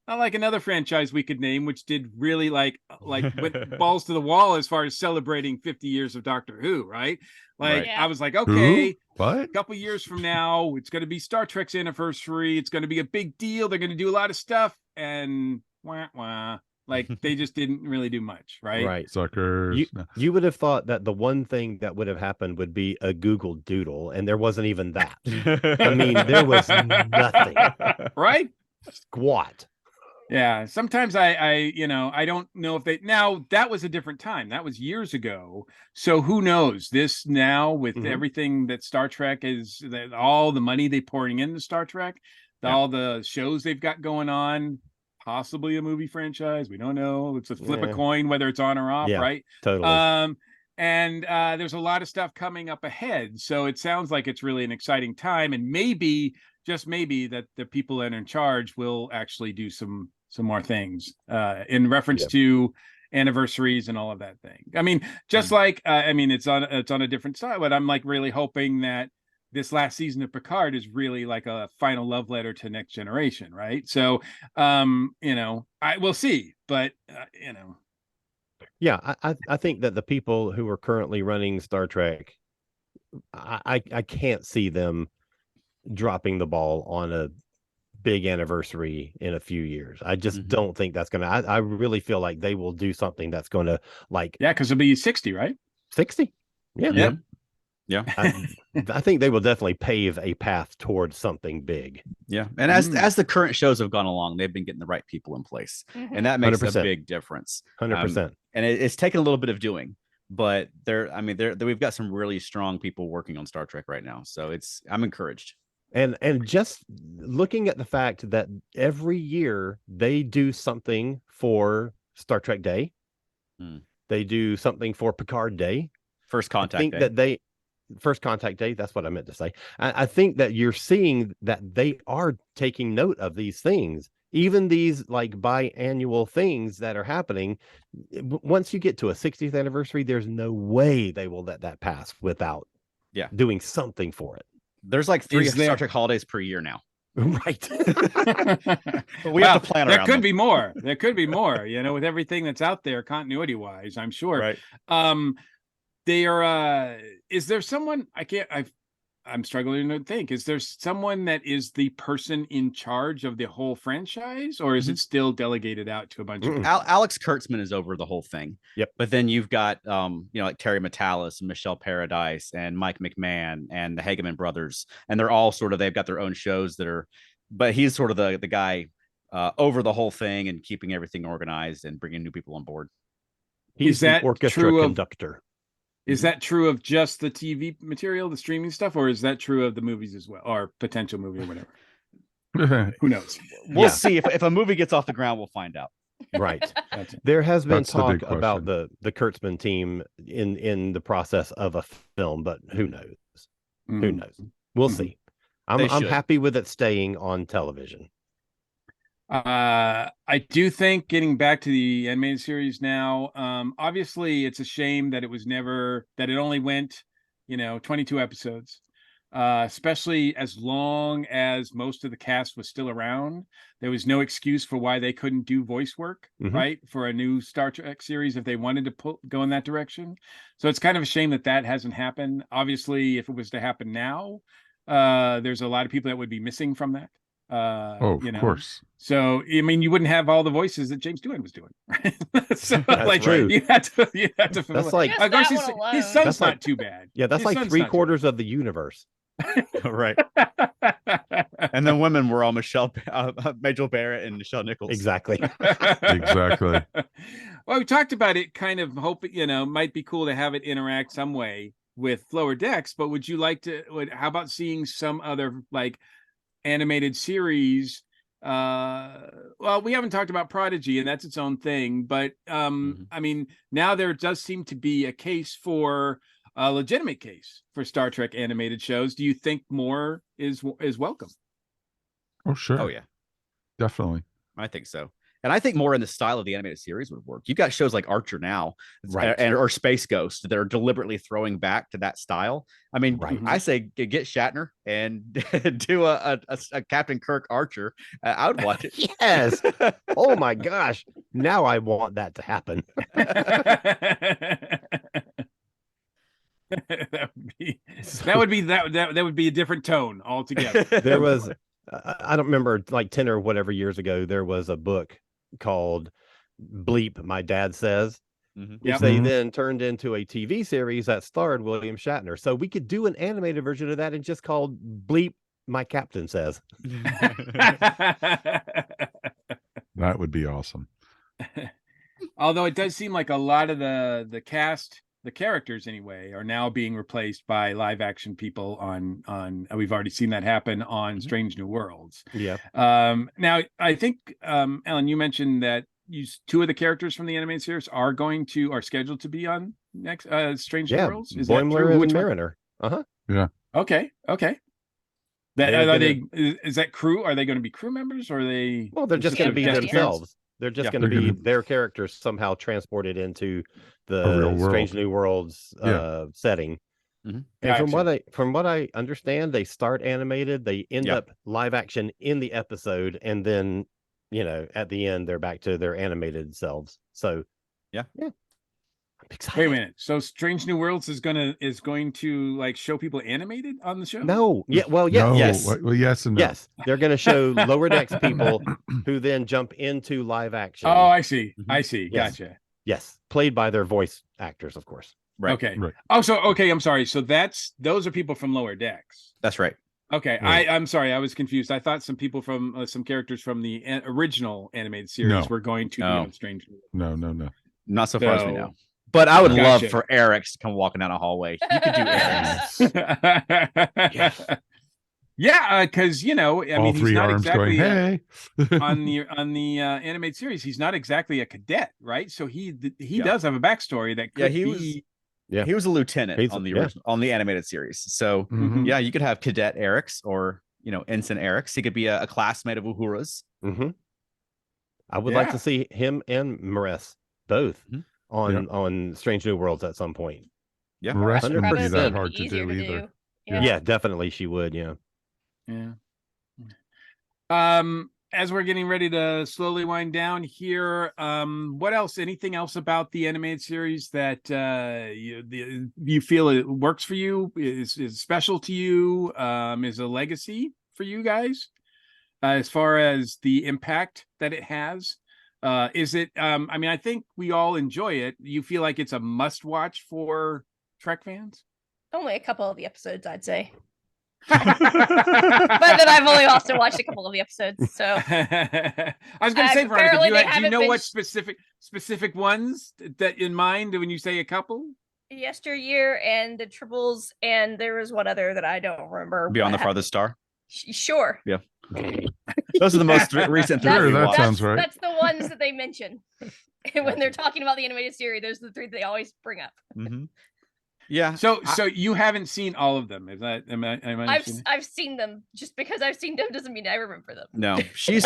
another franchise we could name, which did really like went balls to the wall as far as celebrating 50 years of Doctor Who, right? Like, Yeah. I was like, okay, Who? What? a couple years from now, it's going to be Star Trek's anniversary. It's going to be a big deal. They're going to do a lot of stuff, and wah, wah. Like, they just didn't really do much, right? Right. Suckers. You would have thought that the one thing that would have happened would be a Google Doodle, and there wasn't even that. I mean, there was nothing. Right? Squat. Yeah, sometimes I don't know if now that was a different time. That was years ago. So who knows? This now with everything that Star Trek is, all the money they pouring into Star Trek, all the shows they've got going on, possibly a movie franchise. We don't know. It's a flip a coin whether it's on or off, right? Totally. And there's a lot of stuff coming up ahead. So it sounds like it's really an exciting time, and maybe, just maybe, that the people that are in charge will actually do some more things in reference to anniversaries and all of that thing. I mean, just like it's on a different side, but I'm like really hoping that this last season of Picard is really like a final love letter to Next Generation, right? So I will see, but Yeah, I think that the people who are currently running Star Trek, I can't see them dropping the ball on a big anniversary in a few years. I just don't think that's gonna. I really feel like they will do something that's going to, like, because it'll be 60, right? 60. Yeah. I think they will definitely pave a path towards something big. Yeah, and as the current shows have gone along, they've been getting the right people in place, and that makes 100%. a big difference. 100%. And it's taken a little bit of doing, but we've got some really strong people working on Star Trek right now, so I'm encouraged. And just looking at the fact that every year they do something for Star Trek Day, they do something for Picard Day, First Contact I think Day. First Contact Day, that's what I meant to say. I think that you're seeing that they are taking note of these things, even these like biannual things that are happening. Once you get to a 60th anniversary, there's no way they will let that pass without doing something for it. There's like 3 Star Trek holidays per year now. Right. We have to plan around there could them. be more. There could be more, with everything that's out there continuity wise, I'm sure. Right. They are is there someone I'm struggling to think, is there someone that is the person in charge of the whole franchise, or is it still delegated out to a bunch of people? Alex Kurtzman is over the whole thing. Yep. But then you've got like Terry Matalas and Michelle Paradise and Mike McMahon and the Hageman brothers, and they're all they've got their own shows but he's sort of the guy over the whole thing and keeping everything organized and bringing new people on board. He's the orchestra conductor. Is that true of just the TV material, the streaming stuff, or is that true of the movies as well, or potential movie or whatever? Who knows? We'll see. If a movie gets off the ground, we'll find out. Right. There has been That's the talk big about question. the Kurtzman team in the process of a film, but who knows? Who knows? We'll see. I'm happy with it staying on television. I do think, getting back to the animated series now, obviously it's a shame that it only went 22 episodes, especially as long as most of the cast was still around. There was no excuse for why they couldn't do voice work, right, for a new Star Trek series if they wanted to go in that direction. So it's kind of a shame that hasn't happened. Obviously, if it was to happen now, there's a lot of people that would be missing from that. Of course. So I mean, you wouldn't have all the voices that James Doohan was doing. So That's true. you had to. That's like his son's not too bad. Yeah, that's like 3/4 of the universe. Right. And then women were all Majel Barrett and Michelle Nichols. Exactly. Exactly. Well, we talked about it, kind of hoping, might be cool to have it interact some way with Lower Decks, but would you like to, how about seeing some other like animated series well, we haven't talked about Prodigy, and that's its own thing, but I mean, now there does seem to be a case for a legitimate case for Star Trek animated shows. Do you think more is welcome? Oh, sure. Oh, yeah. Definitely. I think so. And I think more in the style of the animated series would work. You've got shows like Archer now, Right. or Space Ghost that are deliberately throwing back to that style. I mean, I say get Shatner and do a Captain Kirk Archer. I would watch it. Yes. Oh my gosh. Now I want that to happen. that would be a different tone altogether. There was, I don't remember, like 10 or whatever years ago, there was a book called Bleep, My Dad Says, which they then turned into a TV series that starred William Shatner. So we could do an animated version of that and just called Bleep, My Captain Says. That would be awesome. Although it does seem like a lot of the cast, the characters anyway, are now being replaced by live action people on we've already seen that happen on Strange New Worlds. Yeah. Now I think Ellen, you mentioned that two of the characters from the animated series are scheduled to be on next Strange New Worlds. Is that Boimler true? and Mariner. Yeah. Okay. Is that crew? Are they going to be crew members, or are they? Well, they're just going to be themselves. They're just going to be their characters somehow transported into the Strange New Worlds setting. And from what I understand, they start animated, they end up live action in the episode, and then at the end they're back to their animated selves. So I'm excited. Wait a minute. So Strange New Worlds is going to like show people animated on the show? No. Yeah. Well, yeah. No. Yes. Well, yes and no. Yes. They're going to show Lower Decks people who then jump into live action. Oh, I see. I see. Yes. Gotcha. Yes. Played by their voice actors, of course. Right. Okay. Right. Oh, so okay. I'm sorry. So those are people from Lower Decks. That's right. Okay. Right. I'm sorry. I was confused. I thought some people from some characters from the original animated series were going to be on Strange New Worlds. No. Not so far as we know. But I would love for Eric's to come walking down a hallway. You could do Eric's. Yeah, because I mean, he's not exactly going, hey. on the animated series. He's not exactly a cadet, right? So he does have a backstory that could be. He was a lieutenant on the original, on the animated series. So you could have Cadet Eric's or Ensign Eric's. He could be a classmate of Uhura's. I would like to see him and Maris both on Strange New Worlds at some point. Yeah, Maris wouldn't be that Probably hard to easier do either. Yeah, definitely she would. Yeah. As we're getting ready to slowly wind down here, what else? Anything else about the animated series that you feel it works for you? Is special to you? Is a legacy for you guys as far as the impact that it has? Is it? I mean, I think we all enjoy it. You feel like it's a must-watch for Trek fans? Only a couple of the episodes, I'd say. But then I've only also watched a couple of the episodes, so I was going to say, Veronica, do you know what specific ones that in mind when you say a couple? Yesteryear and the Tribbles, and there was one other that I don't remember. Beyond the Farthest Star. Sure. Yeah. Those are the most recent three. Sure, that sounds right. That's the ones that they mention when they're talking about the animated series. Those are the three they always bring up. Yeah. So you haven't seen all of them? Is that am I I've seen them. Just because I've seen them doesn't mean I remember them. No, she's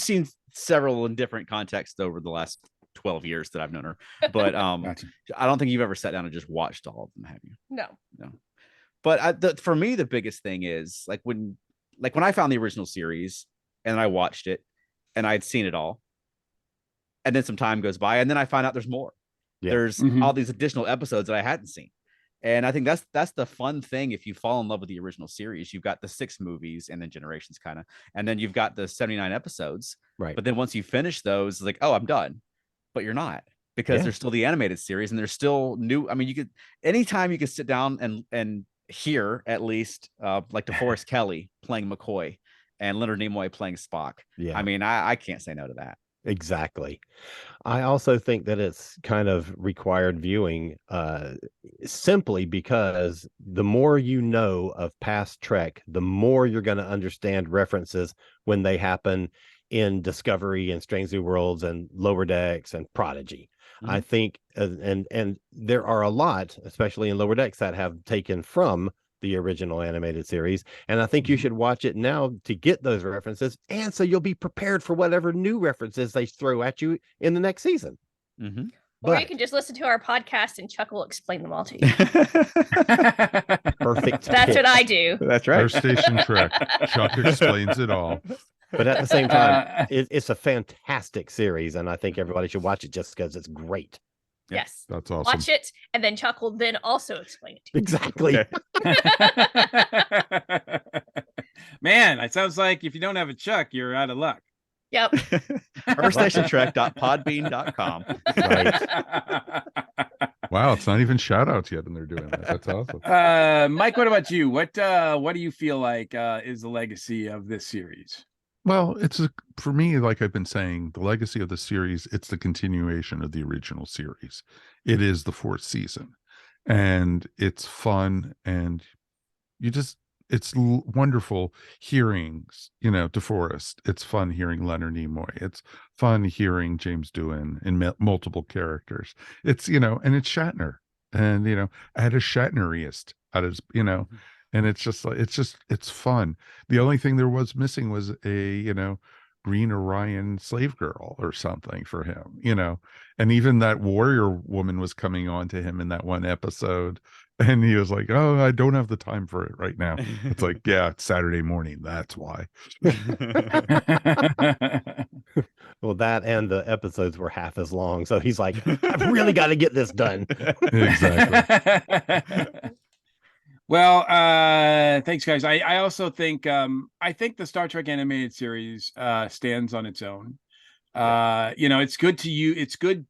seen several in different contexts over the last 12 years that I've known her. But Gotcha. I don't think you've ever sat down and just watched all of them, have you? No. But for me, the biggest thing is when I found the original series and I watched it and I'd seen it all, and then some time goes by and then I find out there's more. Yeah. There's all these additional episodes that I hadn't seen. And I think that's the fun thing. If you fall in love with the original series, you've got the 6 movies and then Generations kind of, and then you've got the 79 episodes. Right. But then once you finish those, like, oh, I'm done. But you're not, because there's still the animated series and there's still new. I mean, anytime you could sit down and hear at least like DeForest Kelly playing McCoy and Leonard Nimoy playing Spock. Yeah. I mean, I can't say no to that. Exactly. I also think that it's kind of required viewing simply because the more you know of past Trek, the more you're going to understand references when they happen in Discovery and Strange New Worlds and Lower Decks and Prodigy. I think and there are a lot, especially in Lower Decks, that have taken from the original animated series, and I think you should watch it now to get those references, and so you'll be prepared for whatever new references they throw at you in the next season. Or you can just listen to our podcast and Chuck will explain them all to you. Perfect. That's what I do. That's right. First Station Trek. Chuck explains it all. But at the same time, it's a fantastic series, and I think everybody should watch it just because it's great. Yes. That's awesome. Watch it, and then Chuck will then also explain it to you. Exactly. Man, it sounds like if you don't have a Chuck, you're out of luck. Yep. firststationtrek.podbean.com. Right. Wow, it's not even shout outs yet, and they're doing that. That's awesome. Mike, what about you? What do you feel like is the legacy of this series? Well, for me, like I've been saying, the legacy of the series, it's the continuation of the original series. It is the fourth season, and it's fun, and it's wonderful hearing, DeForest. It's fun hearing Leonard Nimoy. It's fun hearing James Doohan in multiple characters. It's, and it's Shatner, and, I had a Shatneriest out of, and it's just like, it's fun. The only thing there was missing was a, Green Orion slave girl or something for him, and even that warrior woman was coming on to him in that one episode. And he was like, "Oh, I don't have the time for it right now." It's like, yeah, it's Saturday morning. That's why. Well, that and the episodes were half as long. So he's like, I've really got to get this done. Exactly. Well, thanks, guys. I also think I think the Star Trek animated series stands on its own. It's good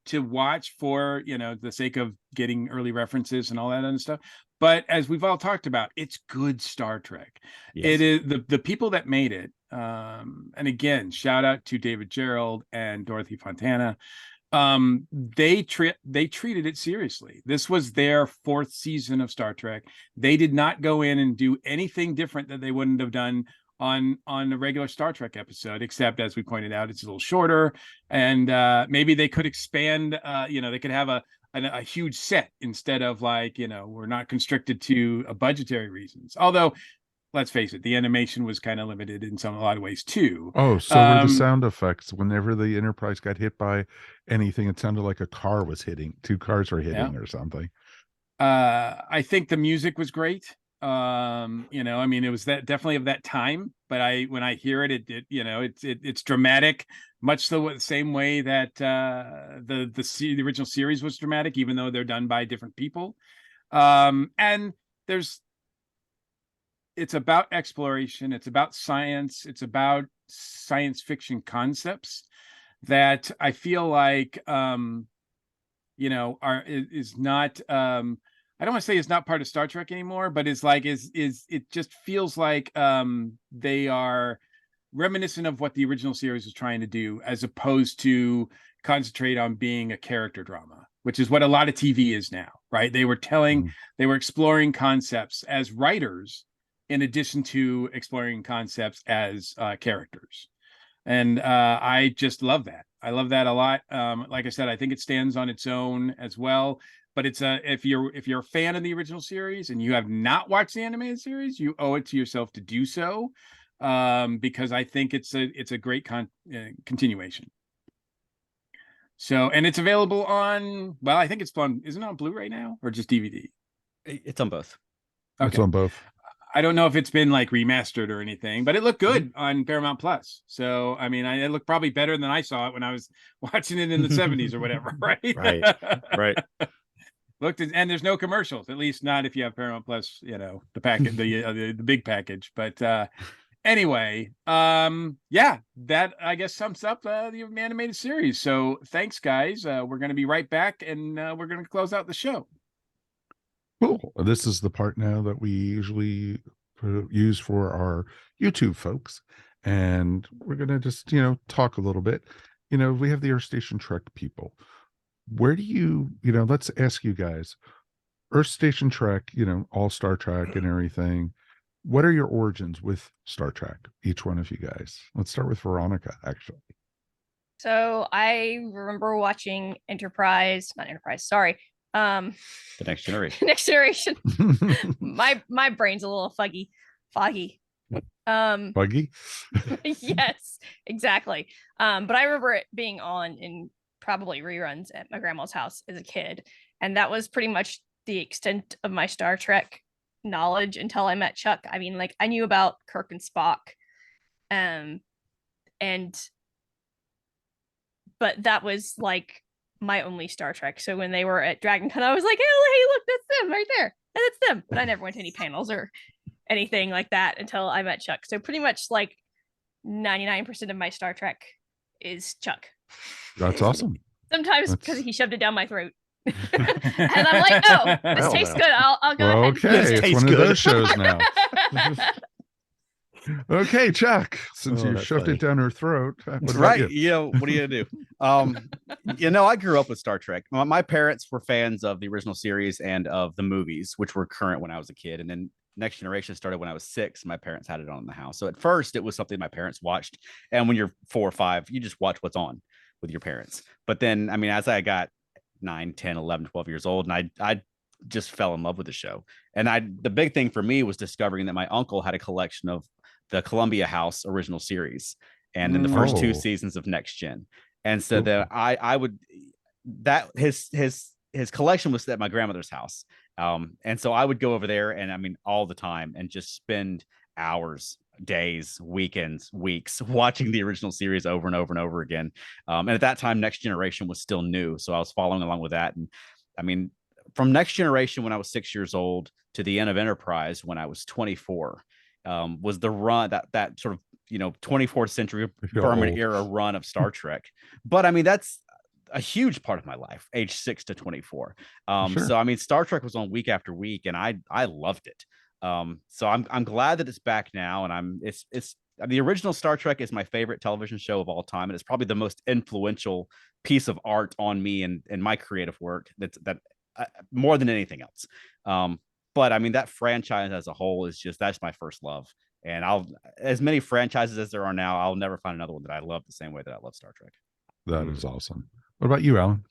to watch for the sake of getting early references and all that other stuff. But as we've all talked about, it's good Star Trek. Yes. It is the people that made it. And again, shout out to David Gerald and Dorothy Fontana. They treated it seriously. This was their fourth season of Star Trek. They did not go in and do anything different that they wouldn't have done on a regular Star Trek episode, except, as we pointed out, it's a little shorter, and maybe they could expand, they could have a huge set instead of we're not constricted to budgetary reasons. Although, let's face it, the animation was kind of limited in a lot of ways too. Oh, so were the sound effects. Whenever the Enterprise got hit by anything, it sounded like a car was hitting. Two cars were hitting or something. I think the music was great. It was definitely of that time, but when I hear it, it's dramatic, much the same way that the original series was dramatic, even though they're done by different people. And it's about exploration, it's about science, it's about science fiction concepts that I feel like is not I don't want to say it's not part of Star Trek anymore, but it's like it just feels like they are reminiscent of what the original series was trying to do, as opposed to concentrate on being a character drama, which is what a lot of TV is now, right? They were exploring concepts as writers in addition to exploring concepts as characters. And I just love that. I love that a lot. Like I said, I think it stands on its own as well. But it's if you're a fan of the original series and you have not watched the animated series, you owe it to yourself to do so, because I think it's a great continuation. So, and it's available on, well, I think isn't it on Blu-ray now or just DVD? It's on both. Okay. It's on both. I don't know if it's been remastered or anything, but it looked good on Paramount Plus. So, I mean, it looked probably better than I saw it when I was watching it in the 70s or whatever, right? Right. And there's no commercials, at least not if you have Paramount Plus, the package, the big package. But anyway, that I guess sums up the animated series. So thanks, guys. We're going to be right back, and we're going to close out the show. Cool. This is the part now that we usually use for our YouTube folks. And we're going to just, talk a little bit. we have the Earth Station Trek people. Where do let's ask you guys, Earth Station Trek, all Star Trek and everything. What are your origins with Star Trek? Each one of you guys. Let's start with Veronica, actually. So I remember watching not Enterprise, sorry. The Next Generation. Next Generation. My brain's a little foggy. Buggy? Yes, exactly. But I remember it being on in probably reruns at my grandma's house as a kid. And that was pretty much the extent of my Star Trek knowledge until I met Chuck. I mean, like, I knew about Kirk and Spock. But that was like my only Star Trek. So when they were at DragonCon, I was like, hey, look, that's them right there. And it's them. But I never went to any panels or anything like that until I met Chuck. So pretty much like 99% of my Star Trek is Chuck. That's awesome. Sometimes because he shoved it down my throat. And I'm like, oh, this tastes good. I'll go ahead. Okay, it's one of those shows now. Okay, Chuck, since you shoved it down her throat. Right. What are you gonna do? I grew up with Star Trek. My parents were fans of the original series and of the movies, which were current when I was a kid. And then Next Generation started when I was 6. My parents had it on in the house. So at first it was something my parents watched. And when you're 4 or 5, you just watch what's on with your parents. But then, I mean, as I got 9, 10, 11, 12 years old, and I just fell in love with the show. And the big thing for me was discovering that my uncle had a collection of the Columbia House original series and then the first 2 seasons of Next Gen. And so that his collection was at my grandmother's house. And so I would go over there and I mean all the time and just spend hours, days, weekends, weeks watching the original series over and over and over again. And at that time, Next Generation was still new. So I was following along with that. And I mean, from Next Generation when I was 6 years old to the end of Enterprise when I was 24, was the run that sort of 24th century Berman era run of Star Trek. But I mean, that's a huge part of my life, age 6 to 24. Sure. So I mean, Star Trek was on week after week, and I loved it. So I'm glad that it's back now, and it's the original Star Trek is my favorite television show of all time, and it's probably the most influential piece of art on me and my creative work that more than anything else. But I mean, that franchise as a whole that's my first love. And as many franchises as there are now, I'll never find another one that I love the same way that I love Star Trek. That is awesome. What about you, Alan?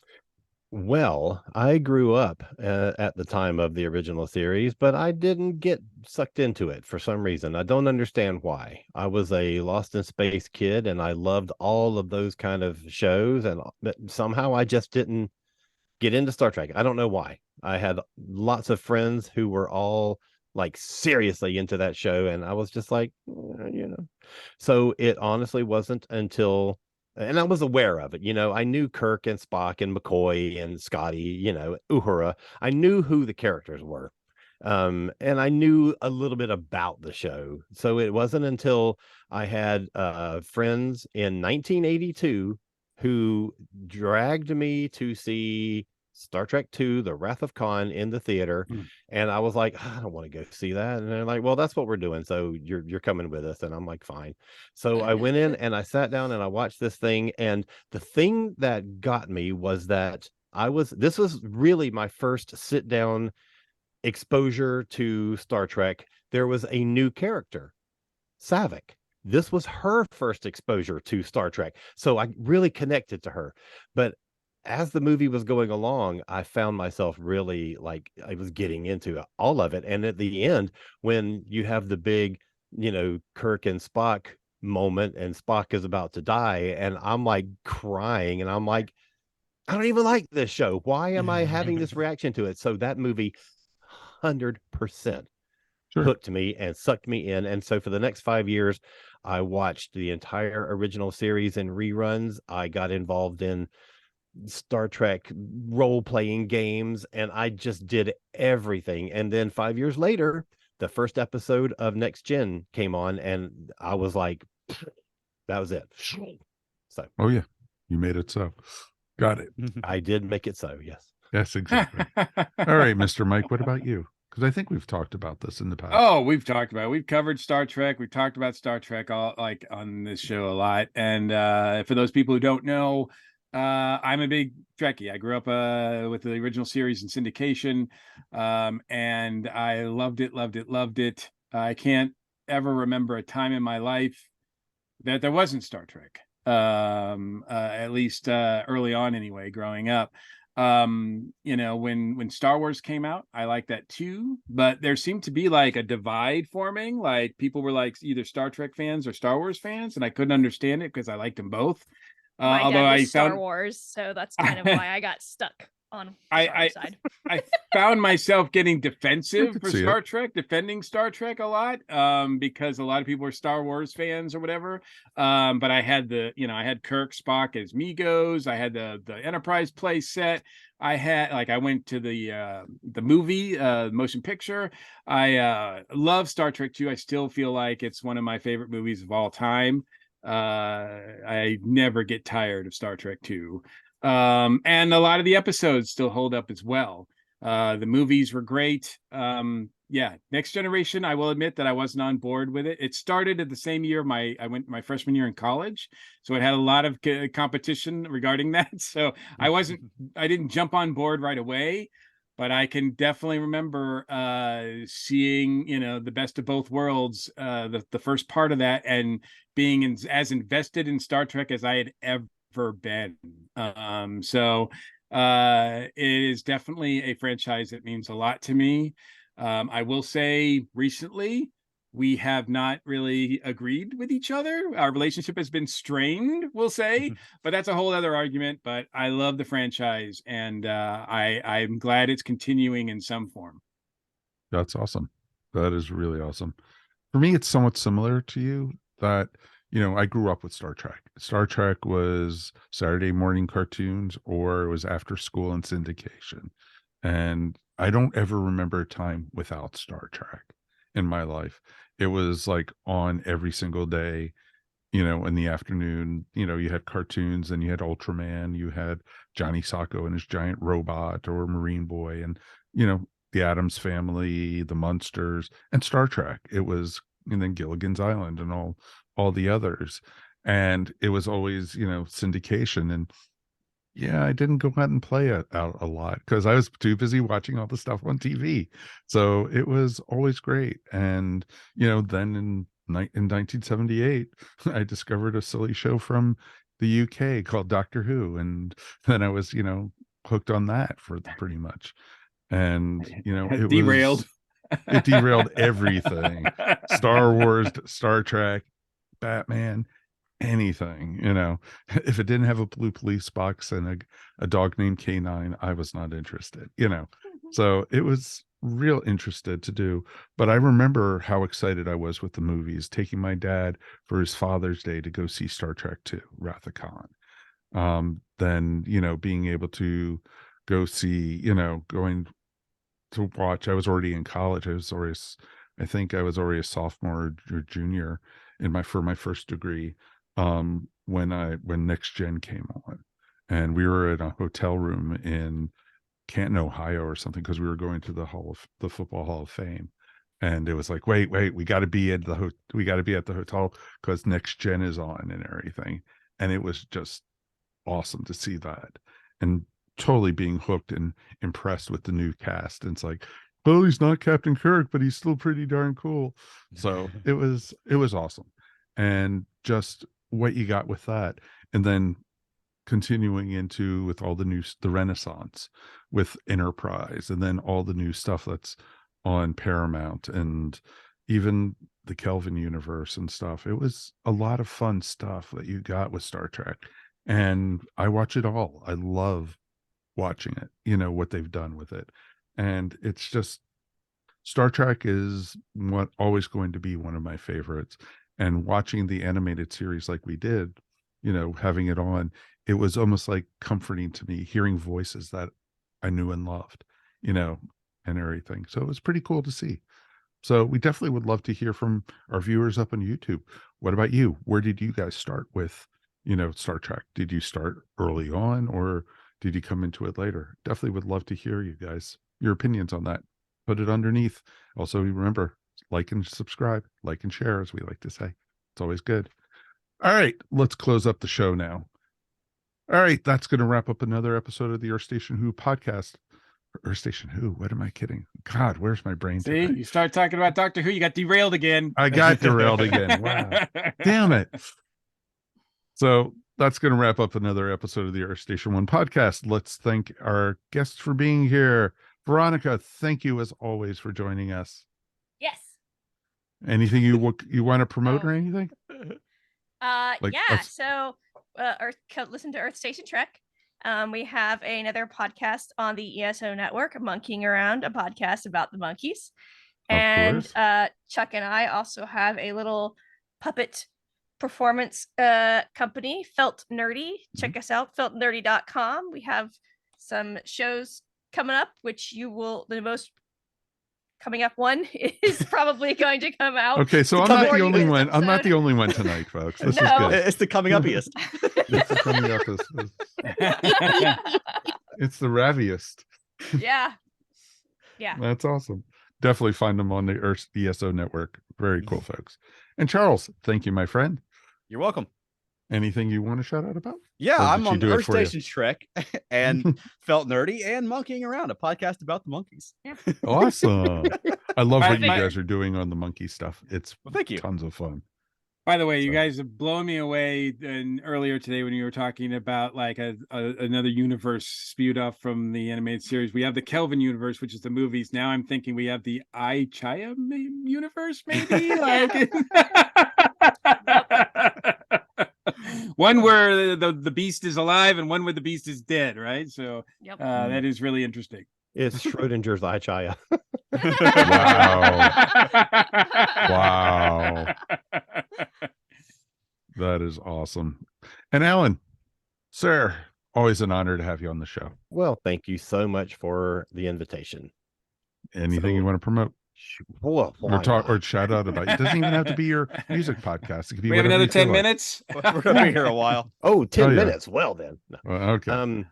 Well, I grew up at the time of the original series, but I didn't get sucked into it for some reason. I don't understand why. I was a Lost in Space kid, and I loved all of those kind of shows, and somehow I just didn't get into Star Trek. I don't know why. I had lots of friends who were all like seriously into that show, and I was just like, So it honestly wasn't until, and I was aware of it, I knew Kirk and Spock and McCoy and Scotty, Uhura. I knew who the characters were. And I knew a little bit about the show. So it wasn't until I had friends in 1982 who dragged me to see Star Trek II, The Wrath of Khan in the theater. And I was like, I don't want to go see that. And they're like, well, that's what we're doing. So you're coming with us. And I'm like, fine. So I went in and I sat down and I watched this thing. And the thing that got me was that this was really my first sit down exposure to Star Trek. There was a new character, Saavik. This was her first exposure to Star Trek. So I really connected to her. But as the movie was going along, I found myself really like I was getting into all of it. And at the end, when you have the big, Kirk and Spock moment and Spock is about to die, and I'm like crying and I'm like, I don't even like this show. Why am I having this reaction to it? So that movie 100% hooked me and sucked me in. And so for the next 5 years, I watched the entire original series in reruns. I got involved in Star Trek role-playing games, and I just did everything. And then 5 years later, the first episode of Next Gen came on, and I was like, that was it. So oh yeah, you made it so. Got it. I did make it so, yes. Yes, exactly. All right, Mr. Mike, what about you? Because I think we've talked about this in the past. Oh, we've covered Star Trek. We've talked about Star Trek all like on this show a lot. And for those people who don't know, I'm a big Trekkie. I grew up with the original series in syndication, and I loved it. I can't ever remember a time in my life that there wasn't Star Trek. At least early on anyway, growing up. When Star Wars came out, I liked that too, but there seemed to be like a divide forming. Like people were like either Star Trek fans or Star Wars fans, and I couldn't understand it because I liked them both. My Although dad was I Star found Wars, so that's kind of why I got stuck on the Star Wars side. I found myself getting I defensive could for see Star it. Trek, defending Star Trek a lot, because a lot of people are Star Wars fans or whatever. But I had I had Kirk, Spock as Migos. I had the Enterprise play set. I went to the movie, motion picture. I love Star Trek 2. I still feel like it's one of my favorite movies of all time. I never get tired of Star Trek 2. And a lot of the episodes still hold up as well. The movies were great. Next Generation, I will admit that I wasn't on board with it. It started at the same year I went my freshman year in college, so it had a lot of competition regarding that. So I didn't jump on board right away, but I can definitely remember seeing the best of both worlds, the first part of that, and being as invested in Star Trek as I had ever been. It is definitely a franchise that means a lot to me. I will say recently we have not really agreed with each other. Our relationship has been strained, we'll say, but that's a whole other argument. But I love the franchise, and I'm glad it's continuing in some form. That's awesome. That is really awesome. For me, it's somewhat similar to you that, I grew up with Star Trek. Star Trek was Saturday morning cartoons, or it was after school and syndication. And I don't ever remember a time without Star Trek in my life. It was like on every single day, in the afternoon. You had cartoons, and you had Ultraman, you had Johnny Sacco and his giant robot, or Marine Boy, and, the Addams Family, the Munsters, and Star Trek. It was, and then Gilligan's Island and all the others. And it was always, syndication. And yeah, I didn't go out and play it out a lot because I was too busy watching all the stuff on TV. So it was always great. And, then in 1978, I discovered a silly show from the UK called Doctor Who. And then I was, hooked on that for pretty much. And, it Derailed. it derailed everything. Star Wars, Star Trek, Batman, anything. If it didn't have a blue police box and a dog named K9, I was not interested. So it was real interested to do. But I remember how excited I was with the movies, taking my dad for his Father's Day to go see Star Trek 2, Wrath of Khan. Then being able to go see, going to watch. I was already in college. I think I was already a sophomore or junior for my first degree, when Next Gen came on, and we were in a hotel room in Canton, Ohio, or something, because we were going to the Football Hall of Fame, and it was like, wait, we got to be at the hotel because Next Gen is on and everything, and it was just awesome to see that, and totally being hooked and impressed with the new cast. And it's like, well, he's not Captain Kirk, but he's still pretty darn cool. So it was awesome. And just what you got with that. And then continuing into with all the Renaissance with Enterprise, and then all the new stuff that's on Paramount, and even the Kelvin universe and stuff. It was a lot of fun stuff that you got with Star Trek. And I watch it all. I love watching it, what they've done with it. And it's just, Star Trek is always going to be one of my favorites. And watching the animated series like we did, having it on, it was almost like comforting to me, hearing voices that I knew and loved, and everything. So it was pretty cool to see. So we definitely would love to hear from our viewers up on YouTube. What about you? Where did you guys start with, Star Trek? Did you start early on, or did you come into it later? Definitely would love to hear you guys, your opinions on that. put it underneath. Also, remember, like and subscribe, like and share, as we like to say. It's always good. All right, let's close up the show now. All right, that's going to wrap up another episode of the Earth Station Who podcast. Earth Station Who? What am I kidding? God, where's my brain See, today? you start talking about Doctor Who, you got derailed again. I got derailed again. Wow. Damn it. So that's going to wrap up another episode of the Earth Station 1 podcast. Let's thank our guests for being here. Veronica, thank you as always for joining us. Yes. Anything you want to promote or anything? So listen to Earth Station Trek. We have another podcast on the ESO network, Monkeying Around, a podcast about the monkeys. And Chuck and I also have a little puppet performance company, Felt Nerdy. Check us out, feltnerdy.com. We have some shows coming up, which the most coming up one is probably going to come out. Okay, so I'm not the only one. I'm not the only one tonight, folks. This is good. It's the coming upiest. It's the coming upiest. It's the raviest. Yeah. That's awesome. Definitely find them on the Earth ESO network. Very cool, folks. And Charles, thank you, my friend. You're welcome. Anything you want to shout out about? Yeah, I'm on Earth Station Trek and Felt Nerdy and Monkeying Around, a podcast about the monkeys. Yeah. Awesome. I love what you guys are doing on the monkey stuff. It's thank you. Tons of fun. By the way, you guys have blown me away earlier today when you were talking about like another universe spewed off from the animated series. We have the Kelvin universe, which is the movies. Now I'm thinking we have the Chaya universe, maybe? Like one where the beast is alive and one where the beast is dead, right? So that is really interesting. It's Schrodinger's Chaya. Wow. That is awesome. And Alan, sir, always an honor to have you on the show. Well, thank you so much for the invitation. Anything you want to promote? Or shout out about? It doesn't even have to be your music podcast. It could be. We have another 10 minutes. We're gonna be here a while. 10 minutes. Well then. Okay.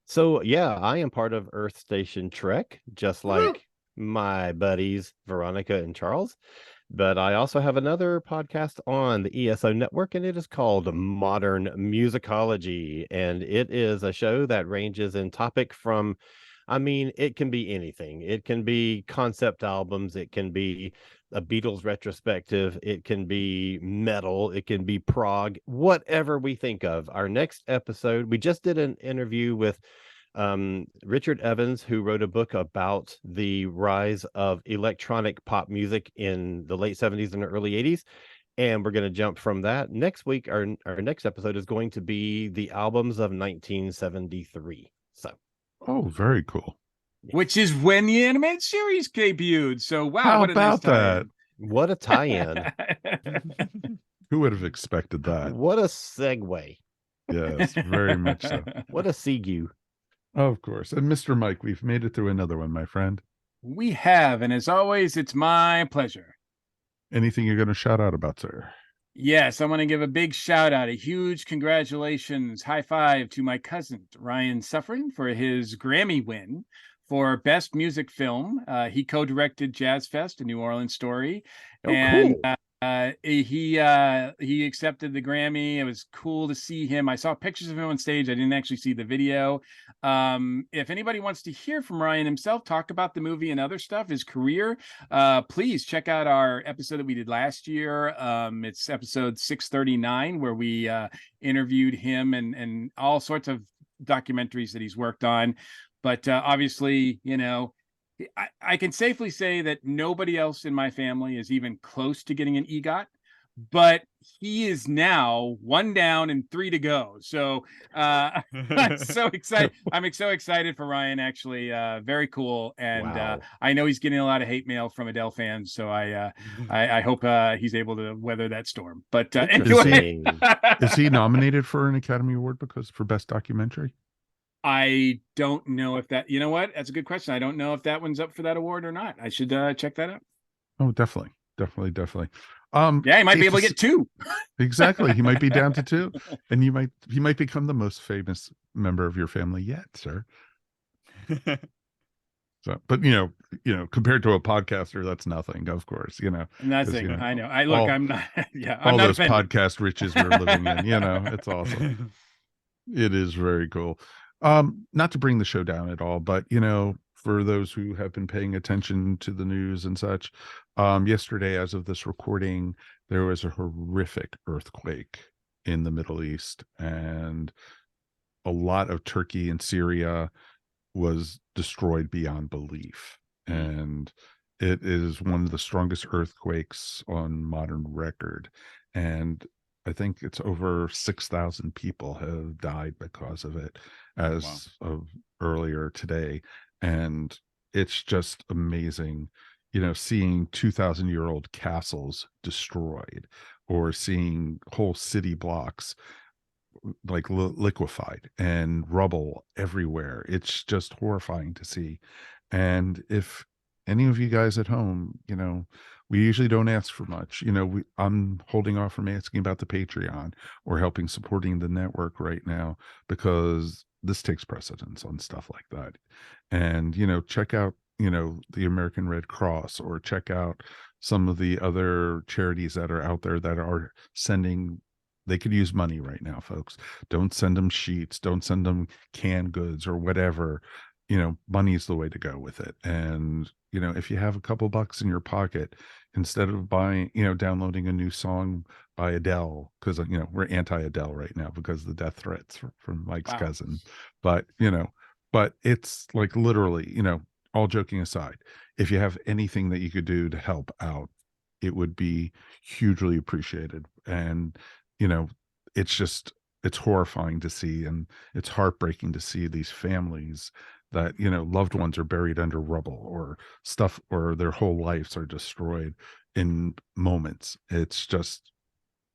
So yeah, I am part of Earth Station Trek, just like my buddies Veronica and Charles. But I also have another podcast on the ESO network, and it is called Modern Musicology. And it is a show that ranges in topic from, it can be anything. It can be concept albums. It can be a Beatles retrospective. It can be metal. It can be prog, whatever we think of. Our next episode, we just did an interview with Richard Evans, who wrote a book about the rise of electronic pop music in the late 70s and early 80s. And we're going to jump from that. Next week, our next episode is going to be the albums of 1973. So. Oh, very cool. Which is when the animated series debuted. So, wow. How what a about nice that? What a tie-in. Who would have expected that? What a segue. Yes, very much so. What a segue. Of course. And Mr. Mike, we've made it through another one, my friend. We have. And as always, it's my pleasure. Anything you're going to shout out about, sir? Yes, I want to give a big shout out, a huge congratulations, high five to my cousin, Ryan Suffren, for his Grammy win for Best Music Film. He co-directed Jazz Fest, a New Orleans story. Cool. He accepted the Grammy. It was cool to see him. I saw pictures of him on stage. I didn't actually see the video. If anybody wants to hear from Ryan himself, talk about the movie and other stuff, his career, please check out our episode that we did last year. It's episode 639, where we interviewed him and all sorts of documentaries that he's worked on. But obviously, I can safely say that nobody else in my family is even close to getting an EGOT, but he is now 1 down and 3 to go. So I'm so excited. I'm so excited for Ryan, actually. Very cool. And I know he's getting a lot of hate mail from Adele fans. So I hope he's able to weather that storm. But anyway. Is he nominated for an Academy Award for Best Documentary? I don't know if that, what? That's a good question. I don't know if that one's up for that award or not. I should check that out. Oh, definitely. Yeah, he might be able to get 2. Exactly. He might be down to 2. And he might become the most famous member of your family yet, sir. So, but compared to a podcaster, that's nothing, of course, Nothing. I know. I'm not. Yeah, I'm all not those offended. podcast riches we're living in. It's awesome. It is very cool. Not to bring the show down at all, but for those who have been paying attention to the news and such, yesterday, as of this recording, there was a horrific earthquake in the Middle East, and a lot of Turkey and Syria was destroyed beyond belief. And it is one of the strongest earthquakes on modern record. And I think it's over 6,000 people have died because of it as of earlier today. And it's just amazing, seeing 2,000-year-old castles destroyed, or seeing whole city blocks like liquefied and rubble everywhere. It's just horrifying to see. And if any of you guys at home, we usually don't ask for much. I'm holding off from asking about the Patreon or helping supporting the network right now, because this takes precedence on stuff like that. And check out the American Red Cross, or check out some of the other charities that are out there that are sending. They could use money right now, folks. Don't send them sheets. Don't send them canned goods or whatever. Money's the way to go with it. And, if you have a couple bucks in your pocket, instead of buying, downloading a new song by Adele, because, we're anti-Adele right now because of the death threats from Mike's cousin. But, but it's like literally, all joking aside, if you have anything that you could do to help out, it would be hugely appreciated. And, it's horrifying to see, and it's heartbreaking to see these families that, loved ones are buried under rubble, or stuff, or their whole lives are destroyed in moments. It's just,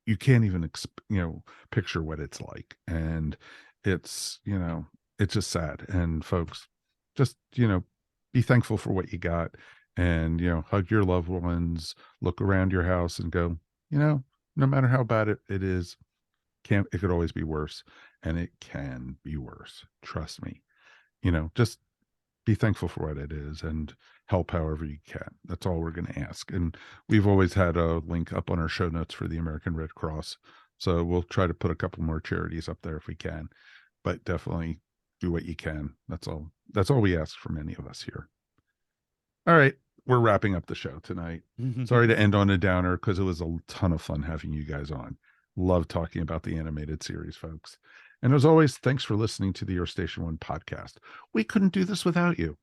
you can't even, picture what it's like. And it's, it's just sad. And folks, just, be thankful for what you got, and, hug your loved ones, look around your house and go, no matter how bad it is, it could always be worse, and it can be worse. Trust me. Just be thankful for what it is and help however you can. That's all we're going to ask. And we've always had a link up on our show notes for the American Red Cross. So we'll try to put a couple more charities up there if we can, but definitely do what you can. That's all we ask from any of us here. All right. We're wrapping up the show tonight. Sorry to end on a downer, because it was a ton of fun having you guys on. Love talking about the animated series, folks. And as always, thanks for listening to the Earth Station One podcast. We couldn't do this without you.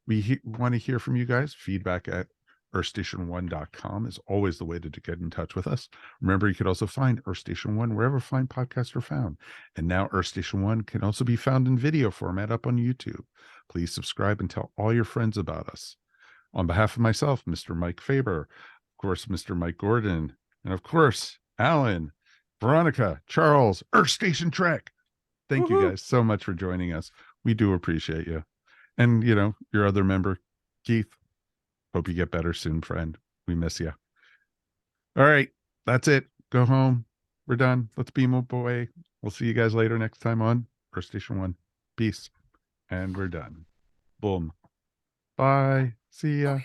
We want to hear from you guys. Feedback at earthstation1.com is always the way to get in touch with us. Remember, you could also find Earth Station One wherever fine podcasts are found. And now Earth Station One can also be found in video format up on YouTube. Please subscribe and tell all your friends about us. On behalf of myself, Mr. Mike Faber, of course, Mr. Mike Gordon, and of course, Alan, Veronica, Charles, Earth Station Trek. Thank you guys so much for joining us. We do appreciate you. And, your other member, Keith, hope you get better soon, friend. We miss you. All right. That's it. Go home. We're done. Let's beam up away. We'll see you guys later next time on Earth Station One. Peace. And we're done. Boom. Bye. See ya.